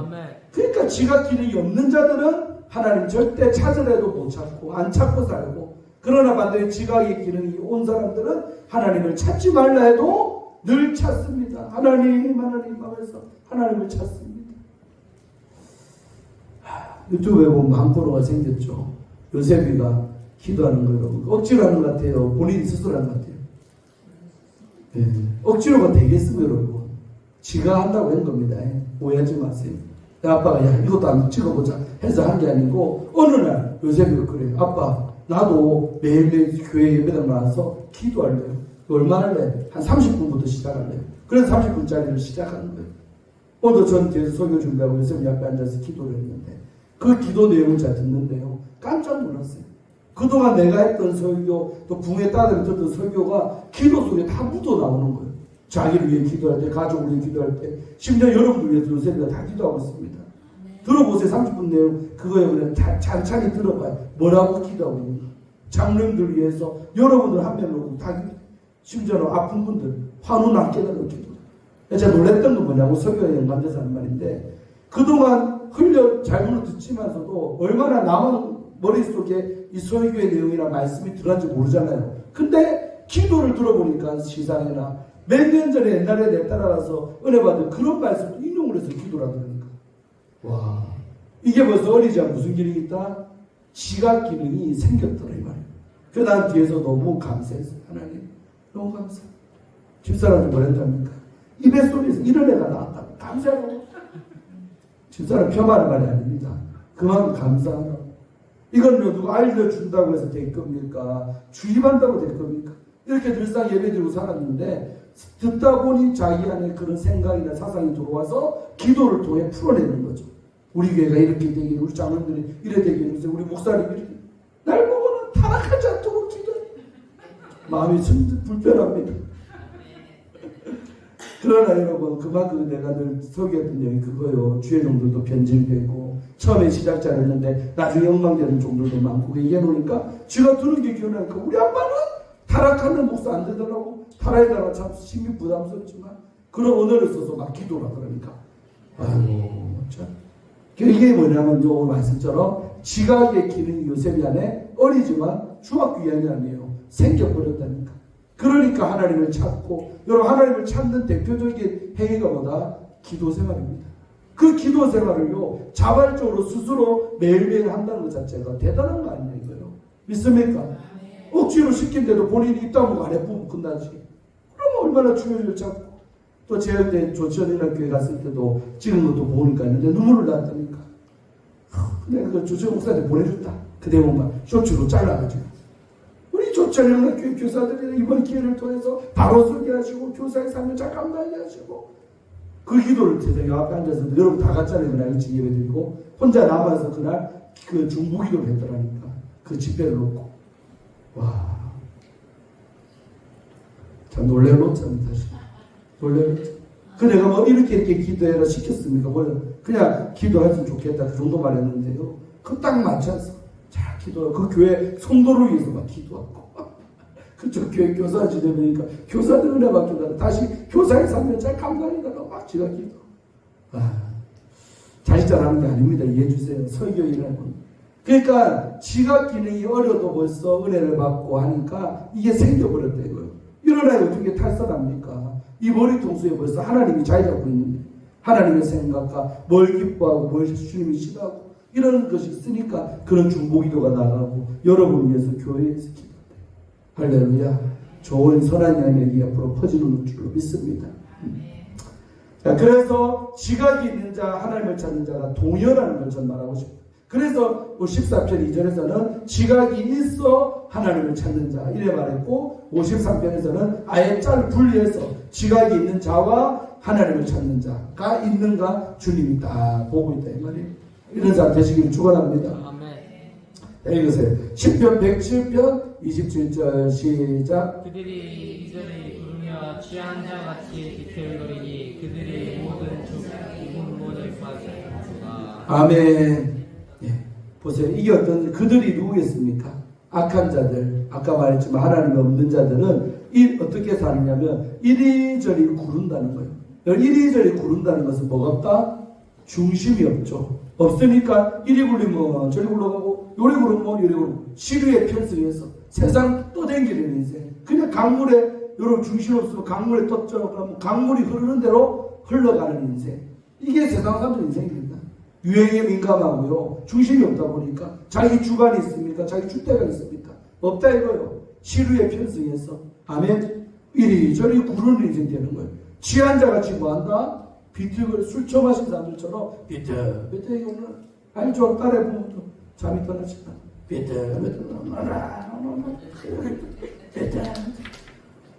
그러니까 지각 기능이 없는 자들은 하나님 절대 찾으려도 못 찾고 안 찾고 살고 그러나 반대로 지각의 기능이 온 사람들은 하나님을 찾지 말라 해도 늘 찾습니다. 하나님 하면서 하나님을 찾습니다. 유튜브에 보면 한 코너가 생겼죠. 요셉이가 기도하는 거예요. 억지로 하는 것 같아요. 본인이 스스로 하는 것 같아요. 네. 억지로가 되겠습니다, 여러분. 지가 한다고 한 겁니다. 오해하지 마세요. 내 아빠가 야 이것도 안 찍어보자 해서 한 게 아니고 어느 날 요셉이가 그래요. 아빠 나도 매일매일 교회 예배당 나와서 기도할래요. 얼마나 할래? 한 30분부터 시작할래요. 그래서 30분짜리를 시작하는 거예요. 오늘도 전 뒤에서 설교 준비하고 요셉이 앞에 앉아서 기도를 했는데 그 기도 내용을 잘 듣는데요. 깜짝 놀랐어요. 그동안 내가 했던 설교 또 붕에 따르면 듣던 설교가 기도 속에 다 묻어 나오는 거예요. 자기를 위해 기도할 때, 가족을 위해 기도할 때, 심지어 여러분들 위해서 요셉이가 다 기도하고 있습니다. 들어보세요. 30분 내용 그거에 그냥 찬찬히 들어봐요. 뭐라고 기도하고 있는가. 장로님들 위해서 여러분들 한 명 놓고 다 심지어는 아픈 분들 환우 낫게 달라고 기도. 제가 놀랬던 건 뭐냐고 설교에 연관돼서 하는 말인데 그동안 흘려 잘못 듣지만서도 얼마나 남은 머릿속에 이 설교의 내용이나 말씀이 들어간지 모르잖아요. 근데 기도를 들어보니까 시상이나 몇 년 전에 옛날에 내 딸아라서 은혜 받은 그런 말씀을 인용을 해서 기도를 하더라니까. 와, 이게 벌써 어리지 않은 무슨 기능이 있다? 지각 기능이 생겼더라 이 말이에요. 그래서 난 뒤에서 너무 감사했어요. 하나님 너무 감사. 집사람이 뭐랬답니까? 입에 소리에서 이런 애가 나왔다고 감사하고. 집사람 폄하하는 말이 아닙니다. 그만큼 감사하다고. 이건 누가 알려준다고 해서 될 겁니까? 주입한다고 될 겁니까? 이렇게 늘상 예배드리고 살았는데 듣다 보니 자기 안에 그런 생각이나 사상이 들어와서 기도를 통해 풀어내는 거죠. 우리 교회가 이렇게 되길, 우리 장로님들이 이래 되길, 우리 목사님이 이렇게 날 보고는 타락하지 않도록 기도해. 마음이 불편합니다. 그러나 여러분 그만큼 내가 늘 설교했던 내용이 그거예요. 주의 종들도 변질되고 처음에 시작자를 했는데 나중에 엉망되는 종들도 많고 얘기해놓으니까 쥐가 들은 게 기억나니까 우리 아빠는 타락하는 목사 안 되더라고. 타락에다가 참 심히 부담스럽지만 그런 언어를 써서 막 기도를 하더라니까. 아이고 참. 이게 뭐냐면 요 말씀처럼 지각의 기능이 요셉이 안에 어리지만 중학교 2학년 아니에요. 생겨버렸다니까. 그러니까 하나님을 찾고, 여러분 하나님을 찾는 대표적인 행위가 뭐다? 기도 생활입니다. 그 기도 생활을요 자발적으로 스스로 매일매일 한다는 것 자체가 대단한 거 아니냐 이거요. 믿습니까? 억지로 시킨데도 본인이 입 다물고 안 해보면 끝나지. 그러면 얼마나 주여를 찾고. 또 제가 그때 조치원인학교에 갔을 때도 찍은 것도 보니까 있는데 눈물을 났다니까. 근데 그 조치원 목사한테 보내줬다. 그 대목만 쇼츠로 잘라가지고. 우리 조치원인학교 교사들이 이번 기회를 통해서 바로 서게 하시고 교사의 삶을 잘 감당하게 하시고 그 기도를 세상에 앞에 앉아서 여러분 다 갔잖아요. 그날 일찍 예배 드리고 혼자 남아서 그날 그 중보기도를 했더라니까. 그 집회를 놓고. 와. 참 놀래놓잖아 사실. 놀래놓죠. 그 내가 뭐 이렇게 기도해라 시켰습니까? 그냥 기도했으면 좋겠다 그 정도만 했는데요. 그 딱 맞춰서 잘 기도하고 그 교회 성도를 위해서 막 기도하고 그쪽 교회 교사 지내보니까 교사들 은혜 받기다가 다시 교사의 삶을 잘 감당하다가 막 지가 기도. 자식 잘하는 게 아닙니다. 이해해 주세요. 설교인은. 그러니까 지각 기능이 어려도 벌써 은혜를 받고 하니까 이게 생겨버렸다 이거예요. 이런 아이 어떻게 탈선합니까? 이 머리통수에 벌써 하나님이 자리 잡고 있는데 하나님의 생각과 뭘 기뻐하고 뭘 주님이 싫어하고 이런 것이 있으니까 그런 중보기도가 나가고 여러분을 위해서 교회에서 기도해요. 할렐루야. 좋은 선한 양력이 앞으로 퍼지는 줄로 믿습니다. 자, 그래서 지각이 있는 자, 하나님을 찾는 자가 동요라는 걸 전 말하고 싶어요. 그래서 14편 2절에서는 지각이 있어 하나님을 찾는 자 이래 말했고 53편에서는 아예 짤 분리해서 지각이 있는 자와 하나님을 찾는 자가 있는가 주님이 다 보고 있다 이 말이에요. 이런 사람 되시기를 축원합니다. 아멘. 읽으세요. 10편 107편 27절 시작. 그들이 이전에 부르며 취한 자같이 비틀거리니 그들의 모든 죽은 모든 빠졌다. 아멘. 예. 보세요. 이게 그들이 누구겠습니까? 악한 자들. 아까 말했지만 하나님이 없는 자들은 어떻게 사느냐면 이리저리 구른다는 거예요. 이리저리 구른다는 것은 뭐가 없다? 중심이 없죠. 없으니까 이리 굴리면 저리 굴러가고 요리 굴르면 요리 굴르고 시류에 편승해서 세상 떠댕기는 인생. 그냥 강물에 여러분 중심 없으면 강물에 떴죠. 그러면 강물이 흐르는 대로 흘러가는 인생. 이게 세상 사람들 인생입니다. 유행에 민감하고요. 중심이 없다 보니까 자기 주관이 있습니까? 자기 주대가 있습니까? 없다 이거요. 시류에 편승해서 아멘. 이리저리 구르는 인생 되는 거예요. 취한 자같이 뭐한다? 비틀거리 술 처마신 사람들처럼 비틀비틀 이거는 아니 저 딸에 보면 또 잠이 떠나지만 비틀비틀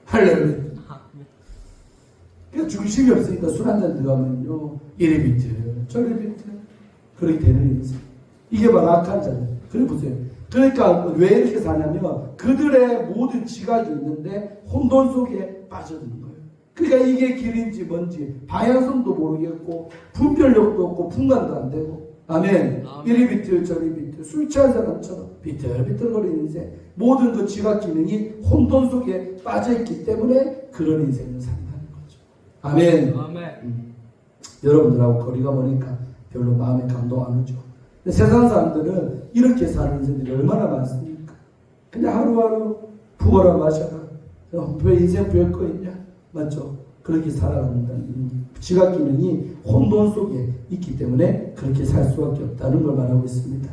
할렐루야. 그러니까 중심이 없으니까 술 한잔 들어가면요 이리 비틀 저리 비틀 그렇게 되는 인생. 이게 바로 악한 자들. 그래 보세요. 그러니까 왜 이렇게 사냐면 그들의 모든 지각이 있는데 혼돈 속에 빠져드는 거예요. 그러니까 이게 길인지 뭔지 방향성도 모르겠고 분별력도 없고 분간도 안 되고 아멘. 이리 비틀 저리 비틀 술 취한 사람처럼 비틀비틀거리는 인생. 모든 그 지각 기능이 혼돈 속에 빠져있기 때문에 그런 인생을 산다는 거죠. 아멘. 여러분들하고 거리가 머니까 별로 마음에 감동 안 오죠. 근데 세상 사람들은 이렇게 사는 인생들이 얼마나 많습니까? 그냥 하루하루 부어라 마셔라. 왜 인생 별거 있냐? 맞죠? 그렇게 살아간다는 지각 기능이 혼돈 속에 있기 때문에 그렇게 살 수밖에 없다는 걸 말하고 있습니다.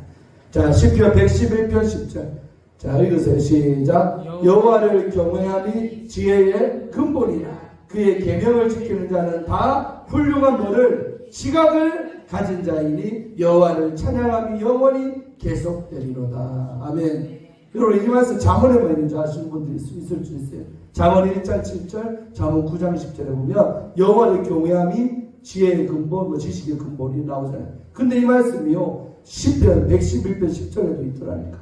자, 시편 111편 10절. 자, 읽으세요. 시작. 여호와를 경외함이 지혜의 근본이라. 그의 계명을 지키는 자는 다 훌륭한 뭐를 지각을 가진 자이니 여호와를 찬양함이 영원히 계속되리로다. 아멘. 여러분 이 말씀 잠언에만 있는 줄 아시는 분들이 있을 수 있어요. 잠언 1장 7절, 잠언 9장 10절에 보면 여호와를 경외함이 지혜의 근본, 지식의 근본이 나오잖아요. 근데 이 말씀이요 시편 111편 10절에도 있더라니까.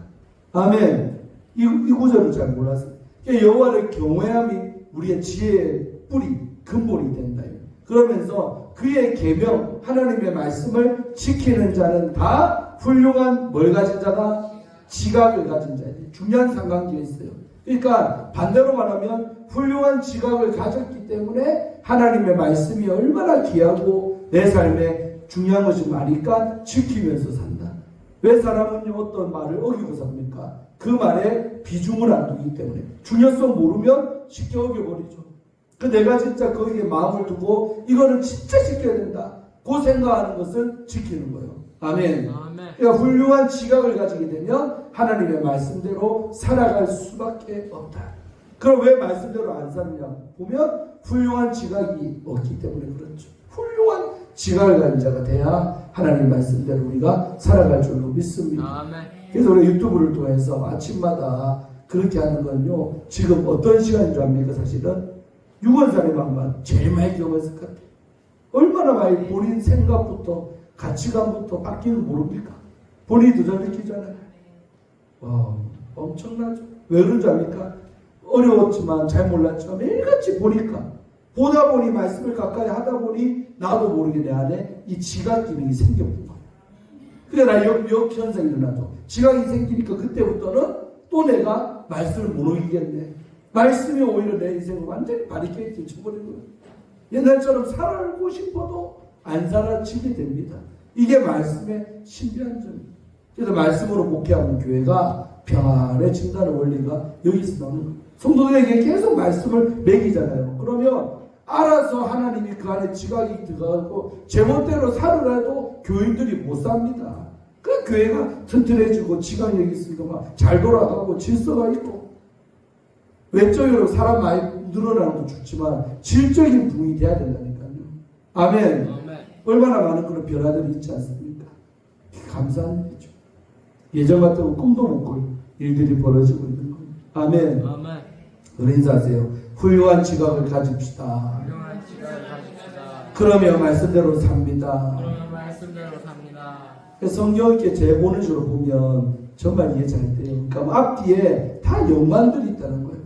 아멘. 이 구절을 잘 몰랐어요. 여호와를 경외함이 우리의 지혜의 뿌리, 근본이 된다. 그러면서 그의 계명, 하나님의 말씀을 지키는 자는 다 훌륭한 뭘 가진 자다? 지각을 가진 자예요. 중요한 상관계에 있어요. 그러니까 반대로 말하면 훌륭한 지각을 가졌기 때문에 하나님의 말씀이 얼마나 귀하고 내 삶에 중요한 것이 많으니까 지키면서 산다. 왜 사람은요 어떤 말을 어기고 삽니까? 그 말에 비중을 안 두기 때문에. 중요성 모르면 쉽게 어겨버리죠. 내가 진짜 거기에 마음을 두고 이거는 진짜 지켜야 된다 그 생각하는 것을 지키는 거예요. 아멘. 그러니까 훌륭한 지각을 가지게 되면 하나님의 말씀대로 살아갈 수밖에 없다. 그럼 왜 말씀대로 안 사느냐 보면 훌륭한 지각이 없기 때문에 그렇죠. 훌륭한 지각을 가진 자가 돼야 하나님 말씀대로 우리가 살아갈 줄로 믿습니다. 그래서 우리 유튜브를 통해서 아침마다 그렇게 하는 건요, 지금 어떤 시간인 줄 압니까? 사실은 6월 살의 마음만 제일 많이 경험했을 것 같아요. 얼마나 많이 본인 생각부터 가치관부터 바뀌는 거 모릅니까? 본인이 더 잘 느끼잖아요. 와, 엄청나죠. 왜 그런 줄 압니까? 어려웠지만 잘 몰랐지만 매일같이 보니까 보다 보니 말씀을 가까이 하다 보니 나도 모르게 내 안에 이 지각 기능이 생겨버린 거예요. 그러니까 나 역현상이 일어나죠. 지각이 생기니까 그때부터는 또 내가 말씀을 못 옮기겠네. 말씀이 오히려 내 인생을 완전히 바리케이트 쳐버린 거예요. 옛날처럼 살고 싶어도 안 살아지게 됩니다. 이게 말씀의 신비한 점이에요. 그래서 말씀으로 목회하는 교회가 평안해진다는 원리가 여기서 나오는 거예요. 성도들에게 계속 말씀을 먹이잖아요. 그러면 알아서 하나님이 그 안에 지각이 들어가고 제멋대로 살으라도 교인들이 못 삽니다. 그 교회가 튼튼해지고 지각이 여기 있으니까 막 잘 돌아가고 질서가 있고 외적으로 사람 많이 늘어나는 것도 좋지만 질적인 부흥이 돼야 된다니까요. 아멘. 얼마나 많은 그런 변화들이 있지 않습니까? 감사한 일이죠. 예전 같으면 꿈도 못 꿀 일들이 벌어지고 있는 겁니다. 아멘. 우리 인사하세요. 훌륭한 지각을 가집시다. 그러면 말씀대로 삽니다. 성경 이렇게 재보는 식으로 보면 정말 이해 잘 돼요. 그러니까 앞뒤에 다 연관들이 있다는 거예요.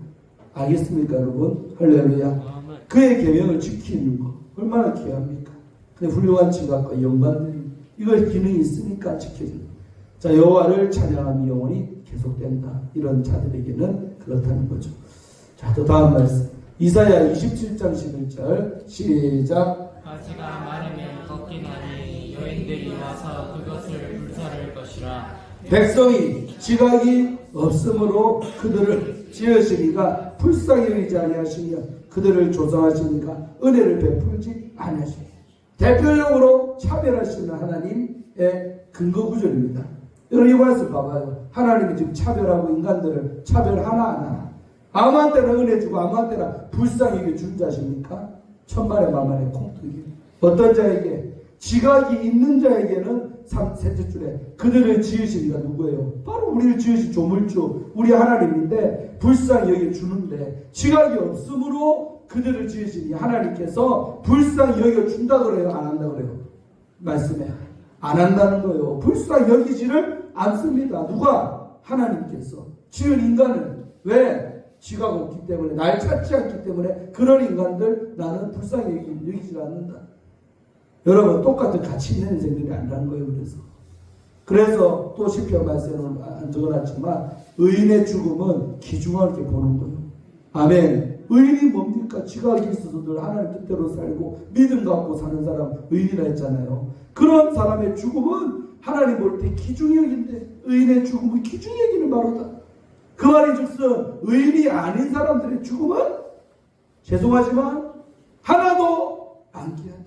알겠습니까, 여러분? 할렐루야. 그의 계명을 지키는 거 얼마나 귀합니까? 근데 훌륭한 지각과 연관된 이걸 기능이 있으니까 지켜집니다. 자, 여호와를 찬양하는 영혼이 계속된다. 이런 자들에게는 그렇다는 거죠. 자, 또 다음 말씀. 이사야 27장 11절 시작. 가지가 마르면 꺾이나니 여인들이 와서 그것을 불사를 것이라. 백성이 지각이 없으므로 그들을 지으시니가 불쌍히 여기지 아니하시며 그들을 조성하시니까 은혜를 베풀지 아니하시며. 대표적으로 차별하시는 하나님의 근거 구절입니다. 여러분 이 말씀 봐봐요. 하나님이 지금 차별하고 인간들을 차별하나 안 하나. 아무한테나 은혜 주고 아무한테나 불쌍히 여겨 준 자십니까? 천만의 만만의 콩떡이. 어떤 자에게? 지각이 있는 자에게는 셋째 줄에 그들을 지으시니가 누구예요? 바로 우리를 지으신 조물주 우리 하나님인데 불쌍히 여겨주는데 지각이 없으므로 그들을 지으시니 하나님께서 불쌍히 여겨준다 그래요? 안 한다 그래요? 말씀에 안 한다는 거예요. 불쌍히 여기지를 않습니다. 누가? 하나님께서 지은 인간을. 왜? 지각 없기 때문에 날 찾지 않기 때문에 그런 인간들 나는 불쌍히 여기지 않는다. 여러분 똑같은 가치 있는 인생들이 아니라는 거예요. 그래서 또 시편 말씀은 안 적어놨지만 의인의 죽음은 귀중하게 보는 거예요. 아멘. 의인이 뭡니까? 지각이 있어서 늘 하나님 뜻대로 살고 믿음 갖고 사는 사람 의인이라 했잖아요. 그런 사람의 죽음은 하나님 볼 때 귀중히 여긴데 의인의 죽음은 귀중히 여기는 바로다. 그 말이 즉슨 의인이 아닌 사람들의 죽음은 죄송하지만 하나도 안 귀하다.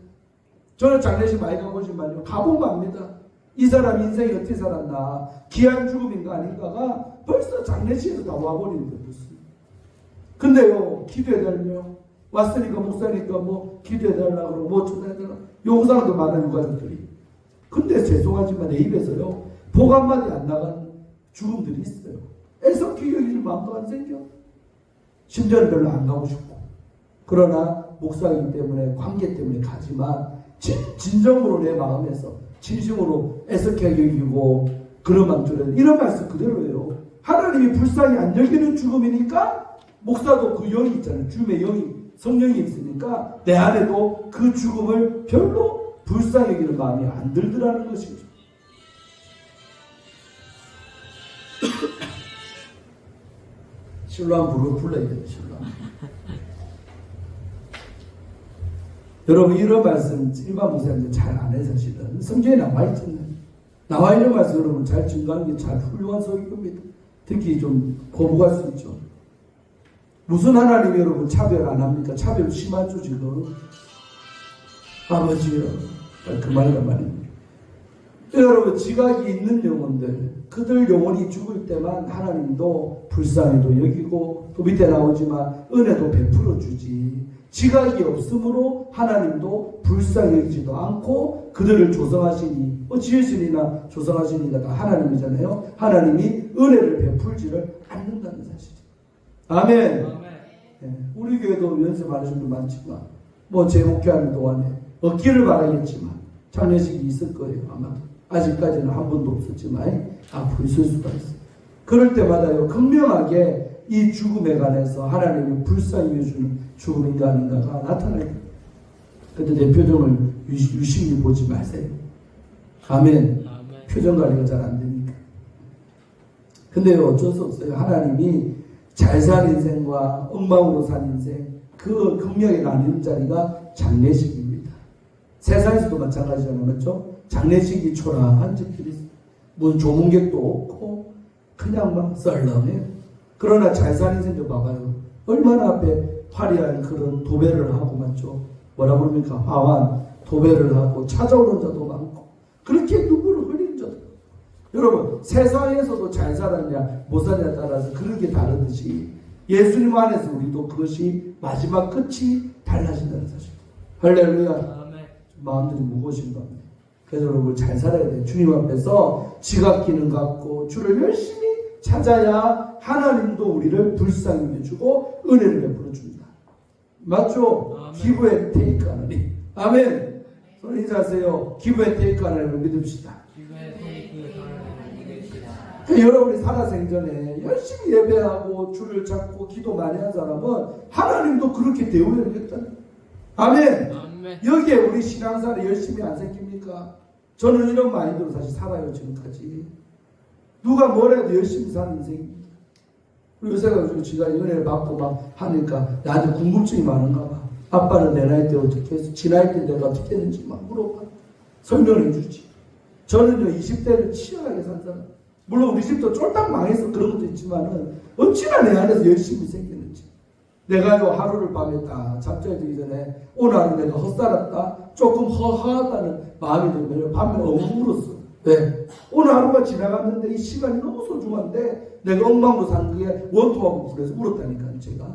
저는 장례식 많이 가보지만요. 가보면 압니다. 이 사람 인생이 어떻게 살았나 귀한 죽음인가 아닌가가 벌써 장례식에서 다 와버리는데 무슨. 근데요 기도해달며 왔으니까 목사니까 뭐 기도해달라 그러고 뭐 전해달라 요구 사람도 많아요. 유가족들이. 근데 죄송하지만 내 입에서요 복 한마디 안 나가는 죽음들이 있어요. 애석히 여기는 마음도 안 생겨. 심지어는 별로 안 가고 싶고. 그러나 목사이기 때문에 관계 때문에 가지만 진정으로 내 마음에서 진심으로 애석하게 여기고 그런 마음들은 이런 말씀 그대로예요. 하나님이 불쌍히 안 여기는 죽음이니까 목사도 그 영이 있잖아요. 주님의 영이 성령이 있으니까 내 안에도 그 죽음을 별로 불쌍히 여기는 마음이 안 들더라는 것이죠. 실로암 부르고 불러야 돼요. 실로암. 여러분 이런 말씀 일반 목사님들 잘 안 해서 사실은 성경에 나와 있잖아요. 나와 있는 말씀 여러분 잘 증거하는 게 잘 훌륭한 소익입니다. 특히 좀 거부할 수 있죠. 무슨 하나님이 여러분 차별 안 합니까? 차별 심하죠 지금. 아버지요. 그 말이란 말입니다. 여러분 지각이 있는 영혼들, 그들 영혼이 죽을 때만 하나님도 불쌍히도 여기고 또 밑에 나오지만 은혜도 베풀어 주지. 지각이 없으므로 하나님도 불쌍히 여기지도 않고 그들을 조성하시니 지으시니나 조성하시니가 다 하나님이잖아요. 하나님이 은혜를 베풀지를 않는다는 사실이죠. 아멘. 네, 우리 교회도 연세 많으신 분 많지만 제 목회하는 동안에 얻기를 바라겠지만 장례식이 있을 거예요. 아마도 아직까지는 한 번도 없었지만 앞으로 있을 수가 있어요. 그럴 때마다요 분명하게 이 죽음에 관해서 하나님이 불쌍히 여주는 죽음인가 아닌가가 나타나요. 그때 내 표정을 유심히 보지 마세요. 아멘. 표정 관리가 잘 안 되니까. 근데 어쩔 수 없어요. 하나님이 잘 산 인생과 엉망으로 산 인생, 그 극명히 나뉘는 자리가 장례식입니다. 세상에서도 마찬가지잖아요. 맞죠? 장례식이 초라한 집들이 있어요. 뭐 조문객도 없고 그냥 막 썰렁해요. 그러나 잘 산 인생도 봐봐요. 얼마나 앞에 화려한 그런 도배를 하고 맞죠? 뭐라 부릅니까? 화환 도배를 하고 찾아오는 자도 많고 그렇게 눈물을 흘리는 자도. 여러분 세상에서도 잘 살았냐 못 살았냐에 따라서 그렇게 다르듯이 예수님 안에서 우리도 그것이 마지막 끝이 달라진다는 사실. 할렐루야. 마음들이 무거우신 겁니다. 그래서 여러분 잘 살아야 돼요. 주님 앞에서 지각기는 갖고 주를 열심히 찾아야 하나님도 우리를 불쌍히 해주고 은혜를 베풀어 줍니다. 맞죠? 기브 앤 테이크 하나님. 아멘. 손 인사하세요. 기브 앤 테이크 하나님을 믿읍시다. 여러분이 살아생전에 열심히 예배하고 주를 찾고 기도 많이 한 사람은 하나님도 그렇게 대우를 했잖아요. 아멘. 여기에 우리 신앙생활 열심히 안 생깁니까? 저는 이런 마인드로 사실 살아요 지금까지. 누가 뭐래도 열심히 사는 인생입니다. 요새가 지가 은혜를 받고 막 하니까 나한테 궁금증이 많은가 봐. 아빠는 내 나이 때 어떻게 했어? 지 나이 때 내가 어떻게 했는지 막 물어봐. 설명해 주지. 저는요 20대를 치열하게 산 사람. 물론 우리 집도 쫄딱 망해서 그런 것도 있지만은 어찌나 내 안에서 열심히 생기는지. 내가요 하루를 밤에 딱 잠자리 들기 전에 오늘 하루 내가 헛살았다 조금 허하다는 마음이 들면 밤에 엉엉 울었어. 왜? 오늘 하루가 지나갔는데 이 시간이 너무 소중한데 내가 엉망으로 산 그게 원통하고 불에서 울었다니까요 제가.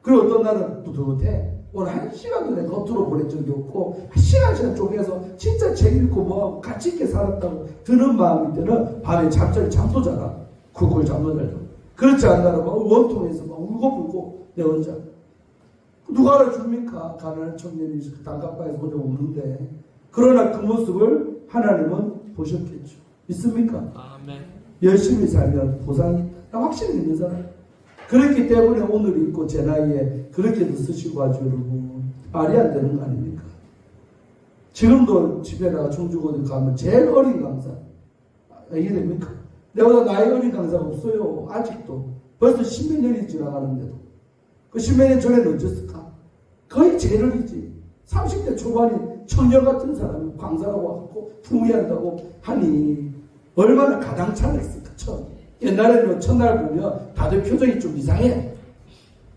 그리고 어떤 날은 뿌듯해. 오늘 한 시간도 내가 겉으로 보낸 적이 없고 한 시간 쪼개서 진짜 책 읽고 뭐하고 가치 있게 살았다고 드는 마음일 때는 밤에 잠자리 잠도 자라. 그걸 잠도 잘죠. 그렇지 않나는 막 원통에서 막 울고불고 내 혼자. 누가 알아줍니까? 가난한 청년이 단칸방에서 혼자 우는데. 그러나 그 모습을 하나님은 보셨겠죠. 믿습니까? 아멘. 열심히 살면 보상이 있다. 확신이 있는 사람. 그렇기 때문에 오늘 있고 제 나이에 그렇게도 쓰시고 하죠 여러분. 말이 안 되는 거 아닙니까? 지금도 집에다가 청주고등 가면 제일 어린 강사. 이게 됩니까? 내가 나이 어린 강사가 없어요. 아직도. 벌써 10몇 년이 지나가는데도. 그 10몇 년 전에는 어땠을까? 거의 제일 어리지. 30대 초반인 청년 같은 사람이 강사라고 와갖고 풍미한다고 하니 얼마나 가당찮았을까 처음. 옛날에는 첫날 보면 다들 표정이 좀 이상해.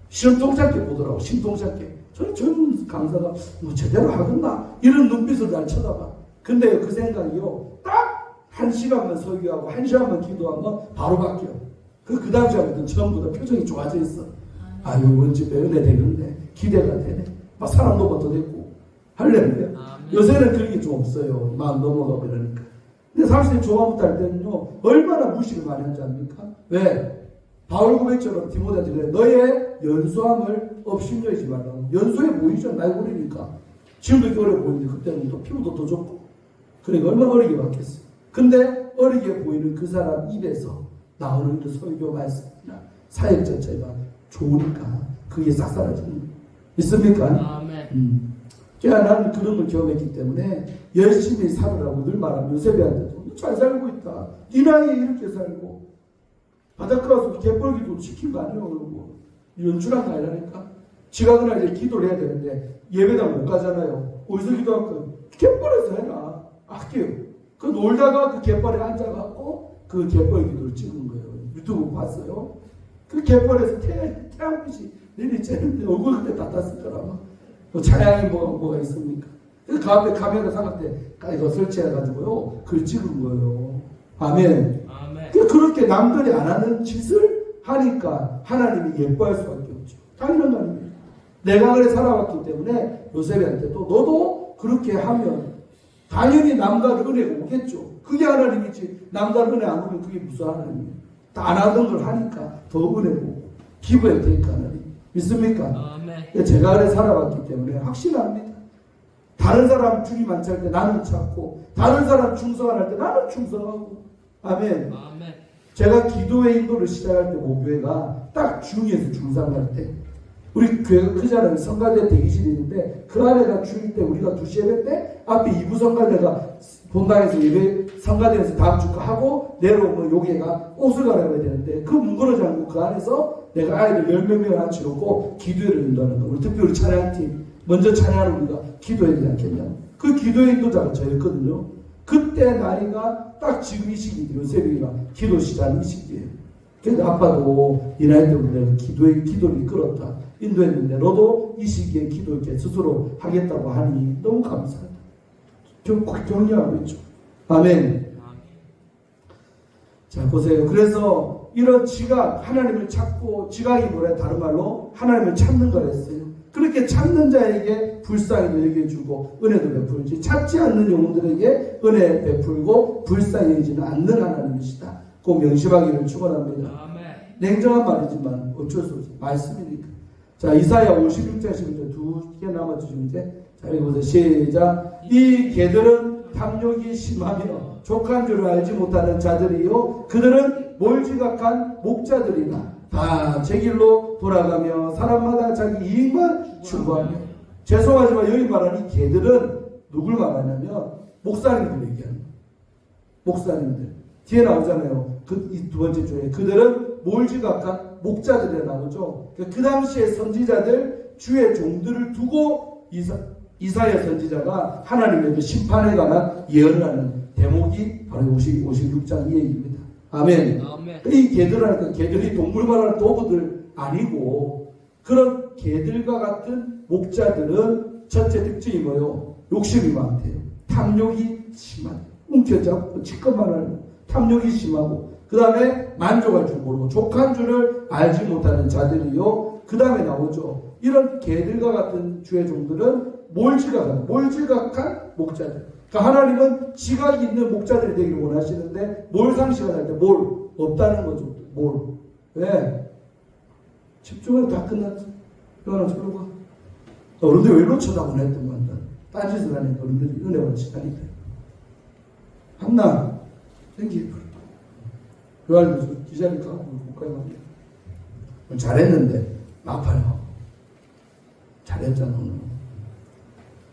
신통찮게 보더라고. 신통찮게. 저는 젊은 강사가 뭐 제대로 하겠나 이런 눈빛으로 날 쳐다봐. 근데 그 생각이요 딱 1시간만 설교하고 1시간만 기도하면 바로 바뀌어. 그 다음 시간부터 처음부터 표정이 좋아져 있어. 아유 언제 은혜 되겠네. 기대가 되네. 막 사람도 더 됐고 할렐루야. 요새는 그런 게 좀 없어요. 마음 넘어가고 이러니까. 근데 30대 초반부터 할 때는요 얼마나 무식을 많이 한지 압니까? 왜? 바울 고백처럼 디모데한테 그래. 너의 연소함을 업신여기지 말라고. 연소해 보이죠? 나이 어리니까. 지금도 이렇게 어려 보이는데 그때는 또 피부도 더 좋고. 그러니까 얼마나 어리게 봤겠어. 근데 어리게 보이는 그 사람 입에서 나오는 그 설교 말씀이나 사역 자체가 좋으니까 그게 싹 사라지는 거예요. 있습니까? 아멘. 제가 나는 그런 걸 경험했기 때문에 열심히 살으라고 늘 말하면 요셉이한테도 잘 살고 있다. 네 나이에 이렇게 살고 바닷가 가서 갯벌기도 시킨 거 아니에요. 그러고 연출한 거 아니라니까. 지가 그날 이제 기도를 해야 되는데 예배당 못 가잖아요. 어디서 기도할 거예요? 갯벌에서 해라. 아껴요. 그 놀다가 그 갯벌에 앉아갖고 그 갯벌 기도를 찍은 거예요. 유튜브 봤어요. 그 갯벌에서 태양빛이 내리쬐는데 얼굴 그때 다 땄을 거라. 뭐 차량이 뭐가 있습니까? 그 앞에 카메라 삼각대 이거 설치해가지고요. 그걸 찍은 거예요. 아멘. 아멘. 그렇게 남들이 안 하는 짓을 하니까 하나님이 예뻐할 수밖에 없죠. 당연한 거 아닙니까? 내가 그래 살아왔기 때문에 요셉한테도 너도 그렇게 하면 당연히 남다른 은혜가 오겠죠. 그게 하나님이지. 남다른 은혜 안 오면 그게 무슨 하나님이에요. 다 안 하던 걸 하니까 더 은혜 오고 기부해도 되니까 하나님. 믿습니까? 아멘. 제가 그래 살아왔기 때문에 확신합니다. 다른 사람 주님 안 찰 때 나는 찾고 다른 사람 충성할 때 나는 충성하고. 아멘. 아멘. 제가 기도의 인도를 시작할 때 모교회가 딱 중에서 중상할 때 우리 교회가 크잖아요. 성가대 대기실이 있는데 그 안에가 주일 때 우리가 2시 예배 때 앞에 2부 성가대가 본당에서 예배 성가대에서 다음 주가 하고 내려오면 여기가 옷을 갈아입어야 되는데 그 문거러지 않고 그 안에서 내가 아이들 10몇 명을 앉혀놓고 기도회를 인도하는 거예요. 우리 특별히 찬양팀 먼저 찬양을 우리가 기도해야 되지 않겠냐. 그 기도의 인도자가 저였거든요. 그때 나이가 딱 지금 이 시기인데 요셉이가 기도 시작 이 시기예요. 그래서 아빠도 이 나이 때문에 내가 기도를 이끌었다. 인도했는데 너도 이 시기에 기도 이렇게 스스로 하겠다고 하니 너무 감사하다. 격려하고 있죠. 아멘. 자 보세요. 그래서 이런 지각 하나님을 찾고 지각이 뭐래 다른 말로 하나님을 찾는 거랬어요. 그렇게 찾는 자에게 불쌍히 여겨주고 은혜도 베풀지 찾지 않는 영혼들에게 은혜 베풀고 불쌍히 여기지는 않는 하나님이시다. 꼭 명심하기를 축원합니다. 냉정한 말이지만 어쩔 수 없어요. 말씀이니까. 자 이사야 56장 11절 2개 남았죠 이제. 자 여기 보세요. 시작. 이 개들은 탐욕이 심하며 족한 줄을 알지 못하는 자들이요 그들은 몰지각한 목자들이나 다 제 길로 돌아가며 사람마다 자기 이익만 추구하며. 죄송하지만 여기 말하는 이 개들은 누굴 말하냐면 목사님들 얘기하는 거예요. 목사님들 뒤에 나오잖아요. 이 두 번째 줄에 그들은 몰지각한 목자들이 나오죠. 그 당시에 선지자들 주의 종들을 두고 이사야 선지자가 하나님의 그 심판에 관한 예언을 하는 대목이 바로 56장 이 얘기입니다. 아멘. 아멘. 이 개들하니까 개들이 동물 말하는 도구들 아니고 그런 개들과 같은 목자들은 첫째 특징이 뭐예요? 욕심이 많대요. 탐욕이 심하대요. 움켜잡고 지껏만 하는 탐욕이 심하고 그 다음에 만족할 줄 모르고 족한 줄을 알지 못하는 자들이요. 그 다음에 나오죠. 이런 개들과 같은 주의 종들은 몰지각한 목자들. 그러니까 하나님은 지각이 있는 목자들이 되기를 원하시는데 뭘 상실할 때 뭘 없다는 거죠. 뭘. 왜? 집중을 다 끝났죠. 이거는 저러고 어른들이 왜 이렇게 쳐다보나 했던 거 한다. 딴짓을 하니까 어른들이 은혜와 시간이 돼요. 한나 생기 그날도 기자님 가고 국가에 가고 잘했는데 아파요. 잘했잖아 오늘.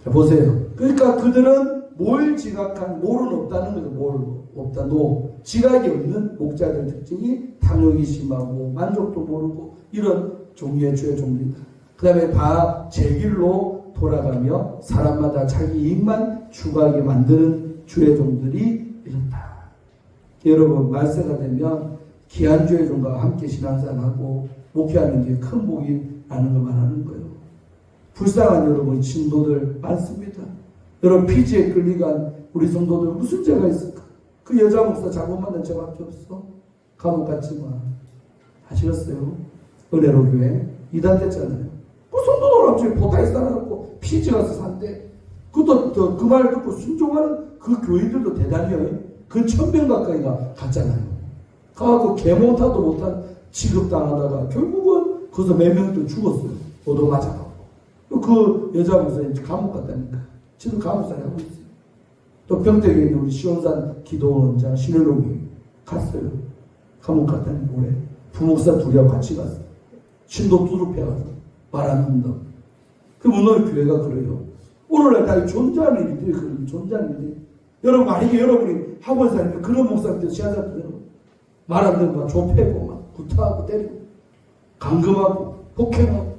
자 보세요. 그러니까 그들은 뭘 지각한 몰은 없다는 거죠. 몰 없다. 노 지각이 없는 목자들 특징이 탐욕이 심하고 만족도 모르고 이런 종류의 주의 종류다. 그 다음에 다 제 길로 돌아가며 사람마다 자기 이익만 추구하게 만드는 주의 종들이 이렇다. 여러분 말세가 되면 귀한 주의 종과 함께 신앙생활하고 목회하는 게 큰 복이 라는 걸 말하는 거예요. 불쌍한 여러분 신도들 많습니다. 여러분 피지에 끌려간 우리 성도들 무슨 죄가 있을까? 그 여자 목사 잘못 만난 죄밖에 없어. 감옥 갔지만 아시겠어요? 은혜로 교회 이단 됐잖아요. 그 성도들 갑자기 포타에 살아갖고 피지 가서 산대. 그것도 그 말 듣고 순종하는 그 교인들도 대단해요. 그 1000명 가까이가 갔잖아요. 가갖고 개못하도 못한 취급당하다가 결국은 거기서 몇 명도 죽었어요. 얻어맞아갖고. 그 여자 목사 이제 감옥 갔다니까. 지금 감옥살이 하고 있어요. 또 평택에 있는 우리 시온산 기도원장 신혜롱이 갔어요. 감옥 갔다니까 올해. 부목사 둘이하고 같이 갔어요. 신도 두릅해가서 말 안 듣는다. 그 오늘 교회가 그래요. 오늘날 다 존재하는 일들이 그런 존재하는 일들이. 여러분 만약에 여러분이 학원 사니까 그런 목사님들 시한사람들 말 안 듣고 막 좁혀고 막 구타하고 때리고 감금하고 폭행하고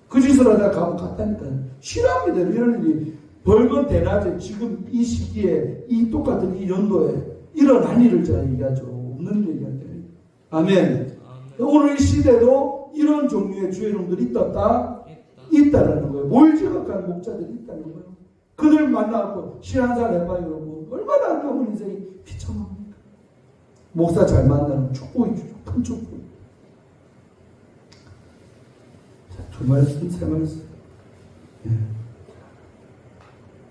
그 짓을 하다가 감옥 갔다니까요. 싫어합니다. 이런 일이 벌건 대낮에 지금 이 시기에 이 똑같은 이 연도에 일어난 일을 제가 얘기하죠. 없는 얘기하죠. 아멘. 오늘 이 시대도 이런 종류의 주의종들이 있다라는 거예요. 몰지각한 목자들이 있다는 거예요. 그들 만나고 신앙생활 해봐요. 여러분. 얼마나 아까운 인생이 비참합니까? 목사 잘 만나는 축복이죠. 큰 축복. 자, 두 말씀, 세 말씀.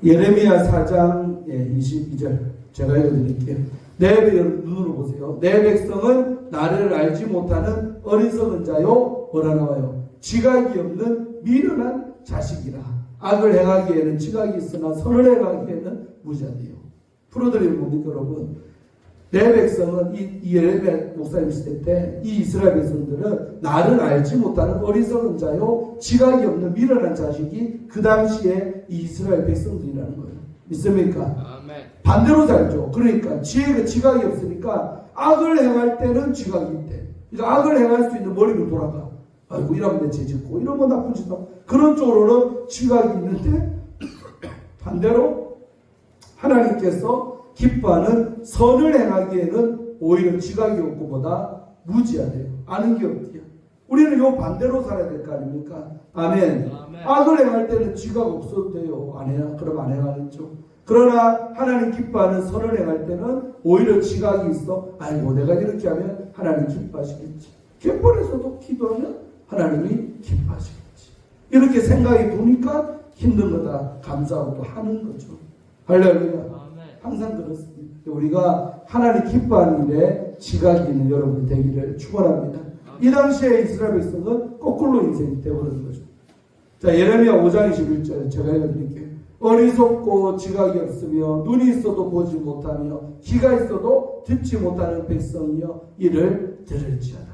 예레미야 4장 22절 제가 읽어드릴게요. 내 눈으로 보세요. 내 백성은 나를 알지 못하는 어리석은 자요. 뭐라 나와요? 지각이 없는 미련한 자식이라. 악을 행하기에는 지각이 있으나 선을 행하기에는 무자되요. 풀어드리면 뭡니까 여러분? 내 백성은 이 예레미야 목사님 시대 때 이 이스라엘 백성들은 나를 알지 못하는 어리석은 자요 지각이 없는 미련한 자식이 그 당시에 이 이스라엘 백성들이라는 거예요. 믿습니까? 아멘. 반대로 살죠. 그러니까 지각이 없으니까 악을 행할 때는 지각이 있대. 그러니까 악을 행할 수 있는 머리를 돌아가. 아이고 이러면 내 죄짓고 이러면 나쁜 짓 하고 그런 쪽으로는 지각이 있는데 반대로 하나님께서 기뻐하는 선을 행하기에는 오히려 지각이 없고 보다 무지하대요. 아는 게 없대요. 우리는 요 반대로 살아야 될 거 아닙니까? 아멘. 악을 행할 때는 지각 없어도 돼요. 안 해야 그럼 안 행하겠죠. 그러나 하나님 기뻐하는 선을 행할 때는 오히려 지각이 있어. 아이고 내가 이렇게 하면 하나님 기뻐하시겠지. 갯벌에서도 기도하면 하나님이 기뻐하시겠지. 이렇게 생각이 도니까 힘든 거다 감사하고 또 하는 거죠. 할렐루야. 항상 그렇습니다. 우리가 하나님 기뻐하는 일에 지각이 있는 여러분이 되기를 축원합니다. 이 당시에 이스라엘 백성은 거꾸로 인생이 되어버린 거죠. 자, 예레미야 5장 21절 제가 읽어드릴게요. 어리석고 지각이 없으며 눈이 있어도 보지 못하며 귀가 있어도 듣지 못하는 백성이여 이를 들을지어다.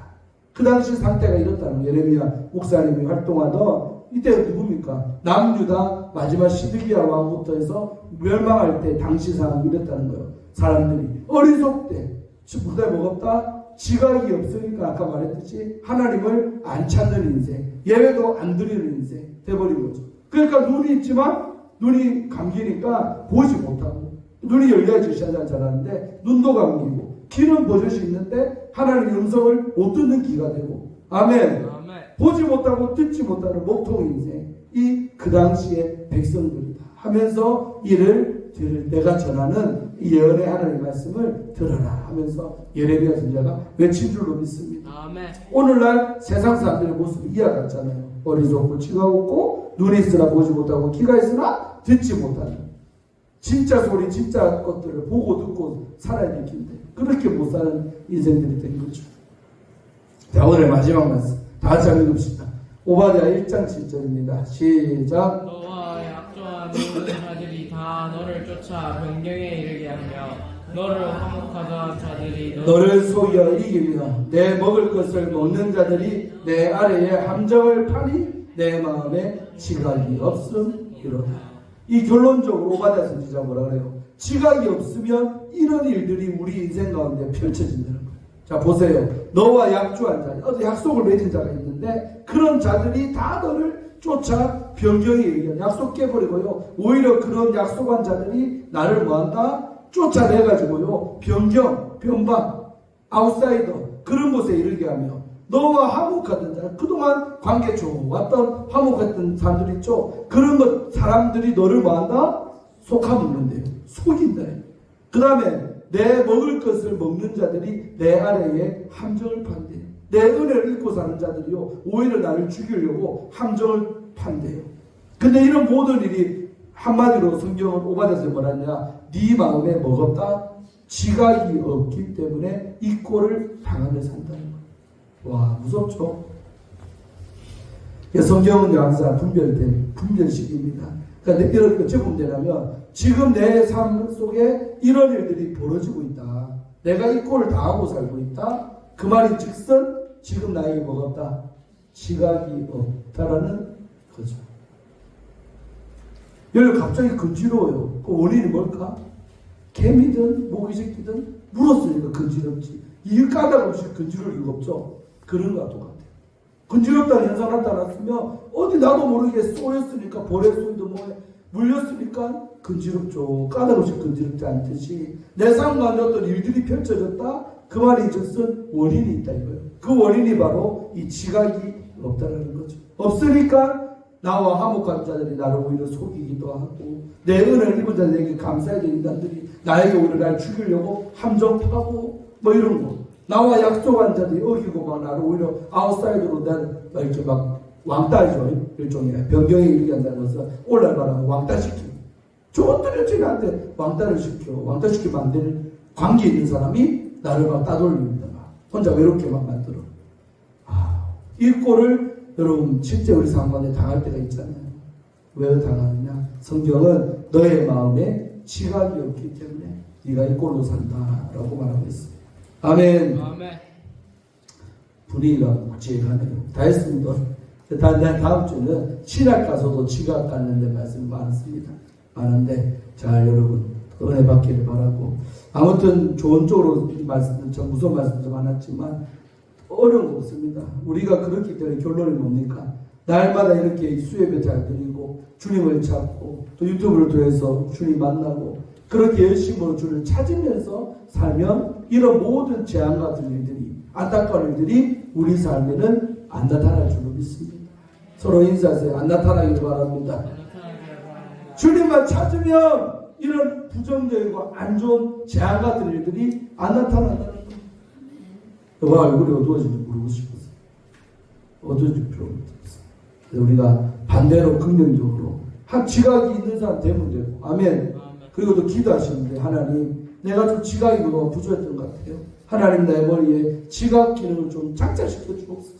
그 당시 상태가 이렇다는 거예요. 예레미야 목사님이 활동하던 이때가 누굽니까? 남유다 마지막 시드기야 왕부터 해서 멸망할 때 당시 상황이 이랬다는 거예요. 사람들이 어리석대. 무대 먹었다. 지각이 없으니까 아까 말했듯이 하나님을 안 찾는 인생, 예배도 안 드리는 인생 돼버린 거죠. 그러니까 눈이 있지만 눈이 감기니까 보지 못하고 눈이 열려야지 시야잘 자라는데 눈도 감기고 귀는 버젓이 있는데 하나님의 음성을 못 듣는 귀가 되고 아멘. 보지 못하고 듣지 못하는 목통 인생 이 그 당시의 백성들이다 하면서 이를 내가 전하는 예언의 하나님의 말씀을 들어라 하면서 예레미야 선지자가 외친 줄로 믿습니다. 아멘. 오늘날 세상 사람들의 모습이 이와 같잖아요. 어리석고 지각 없고 눈이 있으나 보지 못하고 귀가 있으나 듣지 못하는 진짜 소리 진짜 것들을 보고 듣고 살아야 될 텐데 그렇게 못 사는 인생들이 된 거죠. 자, 오늘 마지막 말씀 다 같이 읽읍시다. 오바댜 1장 7절입니다. 시작. 너와 약조한 모든 자들이 다 너를 쫓아 변경에 이르게 하며 너를 화목하던 자들이 너를 속여 이기며 내 먹을 것을 먹는 자들이 내 아래에 함정을 파니 내 마음에 지각이 없음이로다. 이 결론적으로 오바댜 선지자가 뭐라 그래요? 지각이 없으면 이런 일들이 우리 인생 가운데 펼쳐진다는 거예요. 자 보세요. 너와 약조한 자, 어디 약속을 맺은 자가 있는데 그런 자들이 다 너를 쫓아 변경에 이르게 약속 깨버리고요. 오히려 그런 약속한 자들이 나를 뭐한다? 쫓아내가지고요. 변방, 아웃사이더 그런 곳에 이르게 하며 너와 화목하던 자, 그동안 관계 좋았던 화목했던 사람들 있죠. 그런 것 사람들이 너를 뭐한다? 속아먹는데요. 속인다. 그 다음에 내 먹을 것을 먹는 자들이 내 아래에 함정을 판대요. 내 은혜를 잊고 사는 자들이요 오히려 나를 죽이려고 함정을 판대요. 근데 이런 모든 일이 한마디로 성경은 오바댜서 뭐라냐? 네 마음에 먹었다 지각이 없기 때문에 이 꼴을 당하며 산다는 거예요. 와 무섭죠? 성경은 항상 분별식입니다. 그러니까 이렇게 어찌 보면 되냐면 지금 내 삶 속에 이런 일들이 벌어지고 있다. 내가 이 꼴을 당하고 살고 있다. 그 말이 즉슨 지금 나에게 먹었다. 지각이 없다라는 거죠. 여러분 갑자기 건지러워요. 그 원인이 뭘까? 개미든 모기 새끼든 물었으니까 건지럽지. 이 까닭 없이 건지러울 이유가 없죠. 그런 거와 똑같아요. 건지럽다는 현상 나타났으면 어디 나도 모르게 쏘였으니까 벌에 쏘이든 뭐해 물렸으니까 근지럽죠. 까다롭이 근지럽지 않듯이 내 삶 가운데 어떤 일들이 펼쳐졌다. 그 말이 즉슨 원인이 있다 이거예요. 그 원인이 바로 이 지각이 없다는 거죠. 없으니까 나와 화목한 자들이 나를 오히려 속이기도 하고 내 은혜를 입은 자들에게 감사해야 되는 자들이 나에게 오히려 날 죽이려고 함정파고 뭐 이런 거. 나와 약속한 자들이 어기고 막 나를 오히려 아웃사이드로 난 이렇게 막 왕따죠. 일종의 변경에 이르게 한다는 것은 올라가라고 왕따시키고 좋은 들여지한테 왕따를 시켜. 왕따시키면 안 되는 관계에 있는 사람이 나를 막 따돌립니다. 혼자 외롭게 막 만들어. 이 꼴을 여러분 실제 우리 상관에 당할 때가 있잖아요. 왜 당하느냐? 성경은 너의 마음에 지각이 없기 때문에 네가 이 꼴로 산다라고 말하고 있어요. 아멘. 아멘. 분위기가 묵직하네요. 다 했습니다. 다음 주는 신학 가서도 지각 갖는 데 말씀이 많습니다. 많은데 잘 여러분 은혜 받기를 바라고 아무튼 좋은 쪽으로 말씀, 참 무서운 말씀도 많았지만 어려운 거 없습니다. 우리가 그렇기 때문에 결론이 뭡니까? 날마다 이렇게 수예배 잘 드리고 주님을 찾고 또 유튜브를 통해서 주님 만나고 그렇게 열심으로 주를 찾으면서 살면 이런 모든 재앙 같은 일들이 안타까운 일들이 우리 삶에는 안 나타날 줄로 믿습니다. 서로 인사하세요. 안 나타나기를 바랍니다. 주님만 찾으면 이런 부정적이고 안 좋은 재앙 같은 일들이 안 나타난다는 거예요. 와, 얼굴이 어두워진지 모르고 싶었어요. 어두워질 필요가 없어요. 우리가 반대로 긍정적으로 한 지각이 있는 사람 되면 되고 아멘. 그리고 또 기도하시는데 하나님 내가 좀 지각이 너무 부족했던 것 같아요. 하나님 내 머리에 지각 기능을 좀 장착시켜 주옵소서.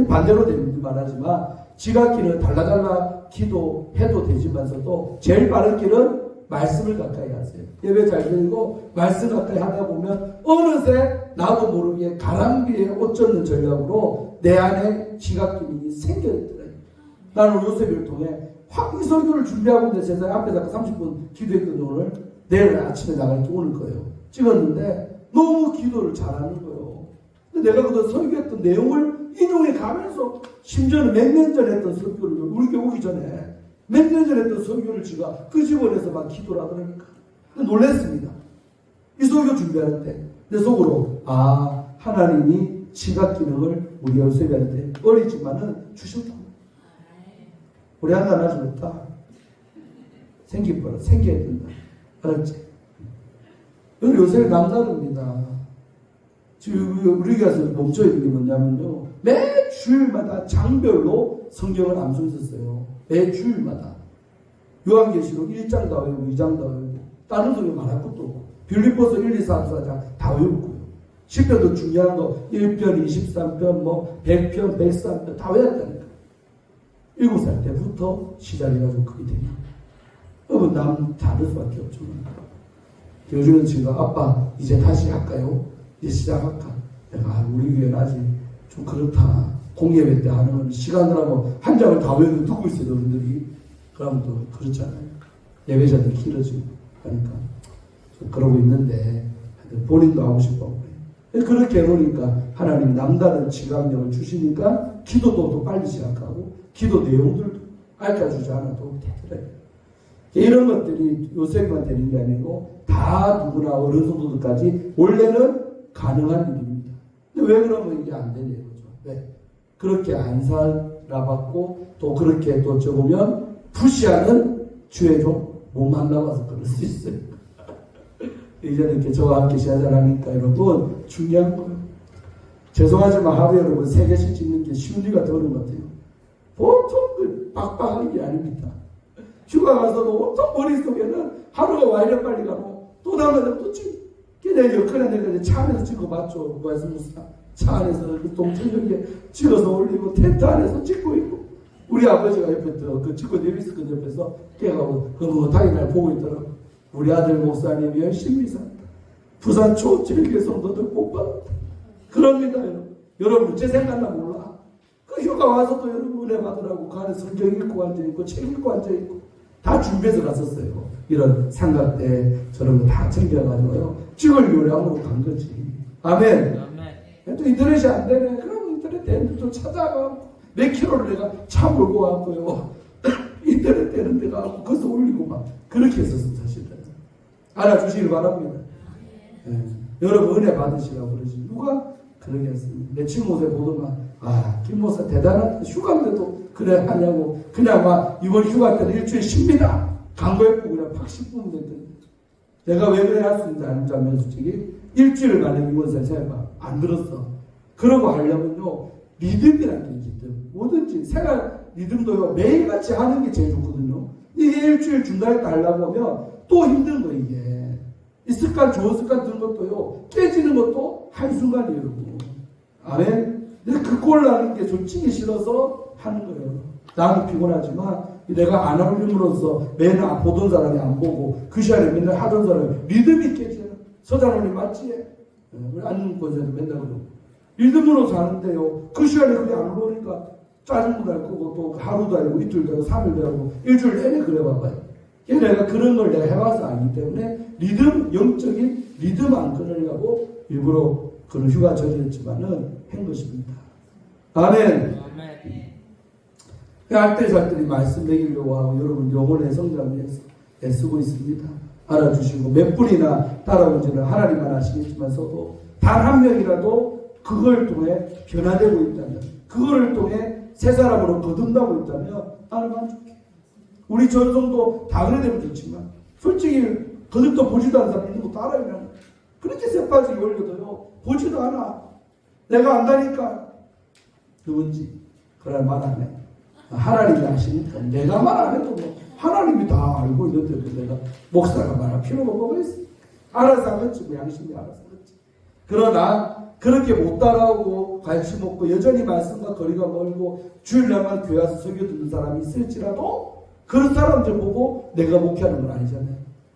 반대로 되는 말하지만 지각 기능을 달라달라 기도해도 되지만서도 제일 빠른 길은 말씀을 가까이 하세요. 예배 잘 드리고 말씀 가까이 하다 보면 어느새 나도 모르게 가랑비에 옷 젖는 전략으로 내 안에 지각 기능이 생겨있더래요. 나는 요셉을 통해 확 이 설교를 준비하고 있는데 세상에 앞에다가 30분 기도했거든요. 오늘 내일 아침에 나갈 때 오늘 거예요. 찍었는데 너무 기도를 잘하는 거예요. 근데 내가 그 설교했던 내용을 인용해 가면서 심지어는 몇 년 전에 했던 설교를 우리 교회 오기 전에 몇 년 전에 했던 설교를 제가 끄집어내서 막 기도를 하더라니까. 놀랐습니다. 이 설교 준비할 때 내 속으로 하나님이 지각 기능을 우리 요셉한테 어리지만은 주셨다. 우리 하나 아주 없다. 생겨야 된다. 알았지? 여기 요셉이 남다릅니다. 지금 우리 교회에서 멈춰 있는 게 뭐냐면요. 매 주일마다 장별로 성경을 암송했었어요. 매 주일마다. 요한계시록 1장 다 외우고 2장 다 외우고 다른 성경 말할 것도 없고 빌립보서 1, 2, 3, 4장 다 외우고요. 10편도 중요한 거 1편, 23편, 뭐 100편, 103편 다 외웠다니까. 7살 때부터 시작해가지고 그게 되냐. 여러분 남 다를 수밖에 없죠. 요즘은 지금 아빠 이제 다시 할까요? 이제 시작할까? 내가 우리 교회는 아직 좀 그렇다. 공예회 때 하는 건 시간을 하고 한 장을 다 외우고 두고 있어요. 어른들이. 그러면 또 그렇잖아요. 예배자들 길어지고 하니까 그러고 있는데 본인도 하고 싶어 그래요. 그렇게 해놓으니까 하나님 남다른 지각력을 주시니까 기도도 더 빨리 시작하고 기도 내용들도 알려주지 않아도 되더라고요. 이런 것들이 요셉만 되는 게 아니고 다 누구나 어른 성도들까지 원래는 가능한 일입니다. 근데 왜 그러면 이게 안 되냐 이거죠. 왜? 그렇게 안 살아봤고 또 그렇게 또 적으면 푸시하는 주의 종 못 만나봐서 그럴 수 있어요. 이제 이렇게 저와 함께 시작하니까 여러분 중요한 거예요. 죄송하지만 하루에 여러분 3개씩 찍는 게 쉬운 일 같은 것 같아요. 보통 빡빡한 게 아닙니다. 휴가 가서도 온통 머릿속에는 하루가 와 이래 빨리 가고 또 나가면 또 찍고 내 역할에 내가 차 안에서 찍어봤죠. 말씀무사 차 안에서 그 동천역에 찍어서 올리고 텐트 안에서 찍고 있고 우리 아버지가 옆에 그 찍고 네비스크 옆에서 깨가고 흐뭇하게 날 보고 있더라고. 우리 아들 목사님 열심히 산다. 부산 초질교 성도들 못 받았다. 그럽니다 여러분. 여러분 제 생각나 몰라. 그 휴가 와서 또 여러분 은혜 받으라고 그 안에 성경 읽고 앉아있고 책 읽고 앉아있고 다 준비해서 갔었어요. 이런 삼각대 저런 거 다 챙겨가지고요. 찍을 요량으로 간 거지. 아멘. 아멘. 또 인터넷이 안 되네. 그럼 인터넷 되는데 또 찾아가고 몇 킬로를 내가 차 몰고 왔고요. 이 인터넷 되는 데가 고 거기서 올리고 막 그렇게 했었어 사실은. 알아주시길 바랍니다. 예. 여러분 은혜 받으시라고 그러지 누가 그러게 했습니다. 내 친구들 보더만 김 목사 대단하다. 휴가인데도 그래 하냐고. 그냥 막 이번 휴가 때는 일주일 쉽니다. 광고했고 그냥 팍 씹으면 됐더니 내가 왜 그래 할 수 있는지 아는지 솔직히 일주일 만에 이번 생각 안 들었어. 그러고 하려면요 리듬이라는 게 있거든. 뭐든지 생활 리듬도요 매일같이 하는 게 제일 좋거든요. 이게 일주일 중단했다 하려고 하면 또 힘든 거 이게. 이 습관 좋은 습관 드는 것도요 깨지는 것도 한순간이에요 여러분. 아멘. 내가 그 꼴 나는 게 솔직히 싫어서 하는 거예요. 나는 피곤하지만 내가 안 올림으로써 맨날 보던 사람이 안 보고 그 시간에 맨날 하던 사람이 리듬이 깨지잖아. 서장훈이 맞지? 우리 안문권에서 맨날 그러고 리듬으로 사는데요 그 시간에 그게 안 올라오니까 짜증도 날 거고 또 하루도 아니고 이틀도 아니고 3일도 아니고 일주일 내내 그래 봐봐요. 내가 그런 걸 내가 해봐서 알기 때문에 리듬, 영적인 리듬 안 끊으려고 일부러 그런 휴가 처리했지만은 한 것입니다. 아멘. 알뜰살뜰히 말씀 드리려고 하고 여러분 영혼의 성장을 위해서 애쓰고 있습니다. 알아주시고 몇 분이나 따라온지는 하나님만 아시겠지만서도 단 한 명이라도 그걸 통해 변화되고 있다면 그거를 통해 새 사람으로 거듭나고 있다면 나는 만족해. 우리 전성도 다 그래 되면 좋지만 솔직히 거듭도 보지도 않는 사람 있는 거 따라요. 그렇게 새빠지게 올려도요 보지도 않아. 내가 안다니까 누군지 그럴 말 안 해. 하나님이 아시니까 내가 말 안 해도 뭐 하나님이 다 알고 있는데 내가 목사가 말할 필요가 뭐가 있어. 알아서 하겠지 뭐 양심이 알아서 하겠지. 그러나 그렇게 못 따라오고 관심 없고 여전히 말씀과 거리가 멀고 주일날만 교회 와서 설교 듣는 사람이 있을지라도 그런 사람들 보고 내가 목회하는 건 아니잖아요.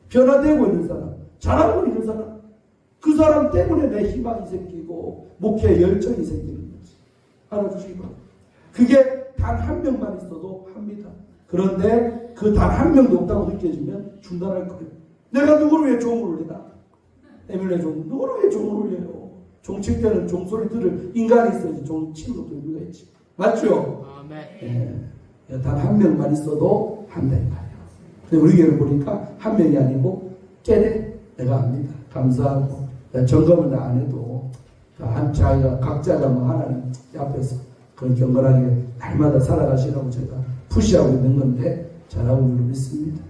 변화되고 있는 사람, 잘하고 있는 사람, 그 사람 때문에 내 희망이 생기고 목회에 열정이 생기는 거지. 알아주시기 바랍니다. 그게 단 한 명만 있어도 합니다. 그런데 그 단 한 명도 없다고 느껴지면 중단할 거예요. 내가 누구를 위해 종을 울리나? 에밀레 종, 누구를 위해 종을 울려요? 종칠 때는 종소리 들을 인간이 있어야지 종 치는 것도 의미가 있지. 맞죠? 아멘. 예. 단 한 명만 있어도 한다 이 말이에요. 근데 우리 교회를 보니까 한 명이 아니고 깨대 내가 압니다. 감사하고 점검을 다 안 해도 자기가 각자가 뭐 하나님 앞에서 그런 경건하게 날마다 살아가시라고 제가 푸시하고 있는 건데 잘하고 있는 믿습니다.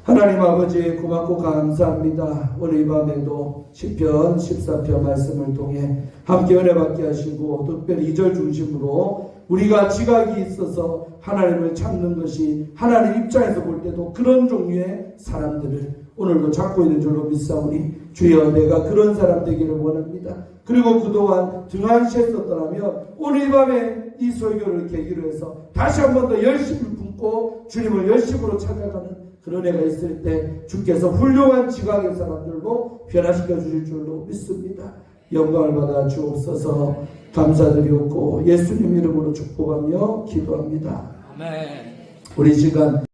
하나님 아버지 고맙고 감사합니다. 오늘 이 밤에도 시편 14편 말씀을 통해 함께 은혜 받게 하시고 특별히 2절 중심으로 우리가 지각이 있어서 하나님을 찾는 것이 하나님 입장에서 볼 때도 그런 종류의 사람들을 오늘도 찾고 있는 줄로 믿사오니 주여 내가 그런 사람 되기를 원합니다. 그리고 그동안 등한시했었더라면 오늘 이 밤에 이 설교를 계기로 해서 다시 한 번 더 열심을 품고 주님을 열심으로 찾아가는 그런 애가 있을 때 주께서 훌륭한 지각의 사람들로 변화시켜 주실 줄로 믿습니다. 영광을 받아 주옵소서. 감사드리옵고 예수님 이름으로 축복하며 기도합니다. 아멘. 우리 시간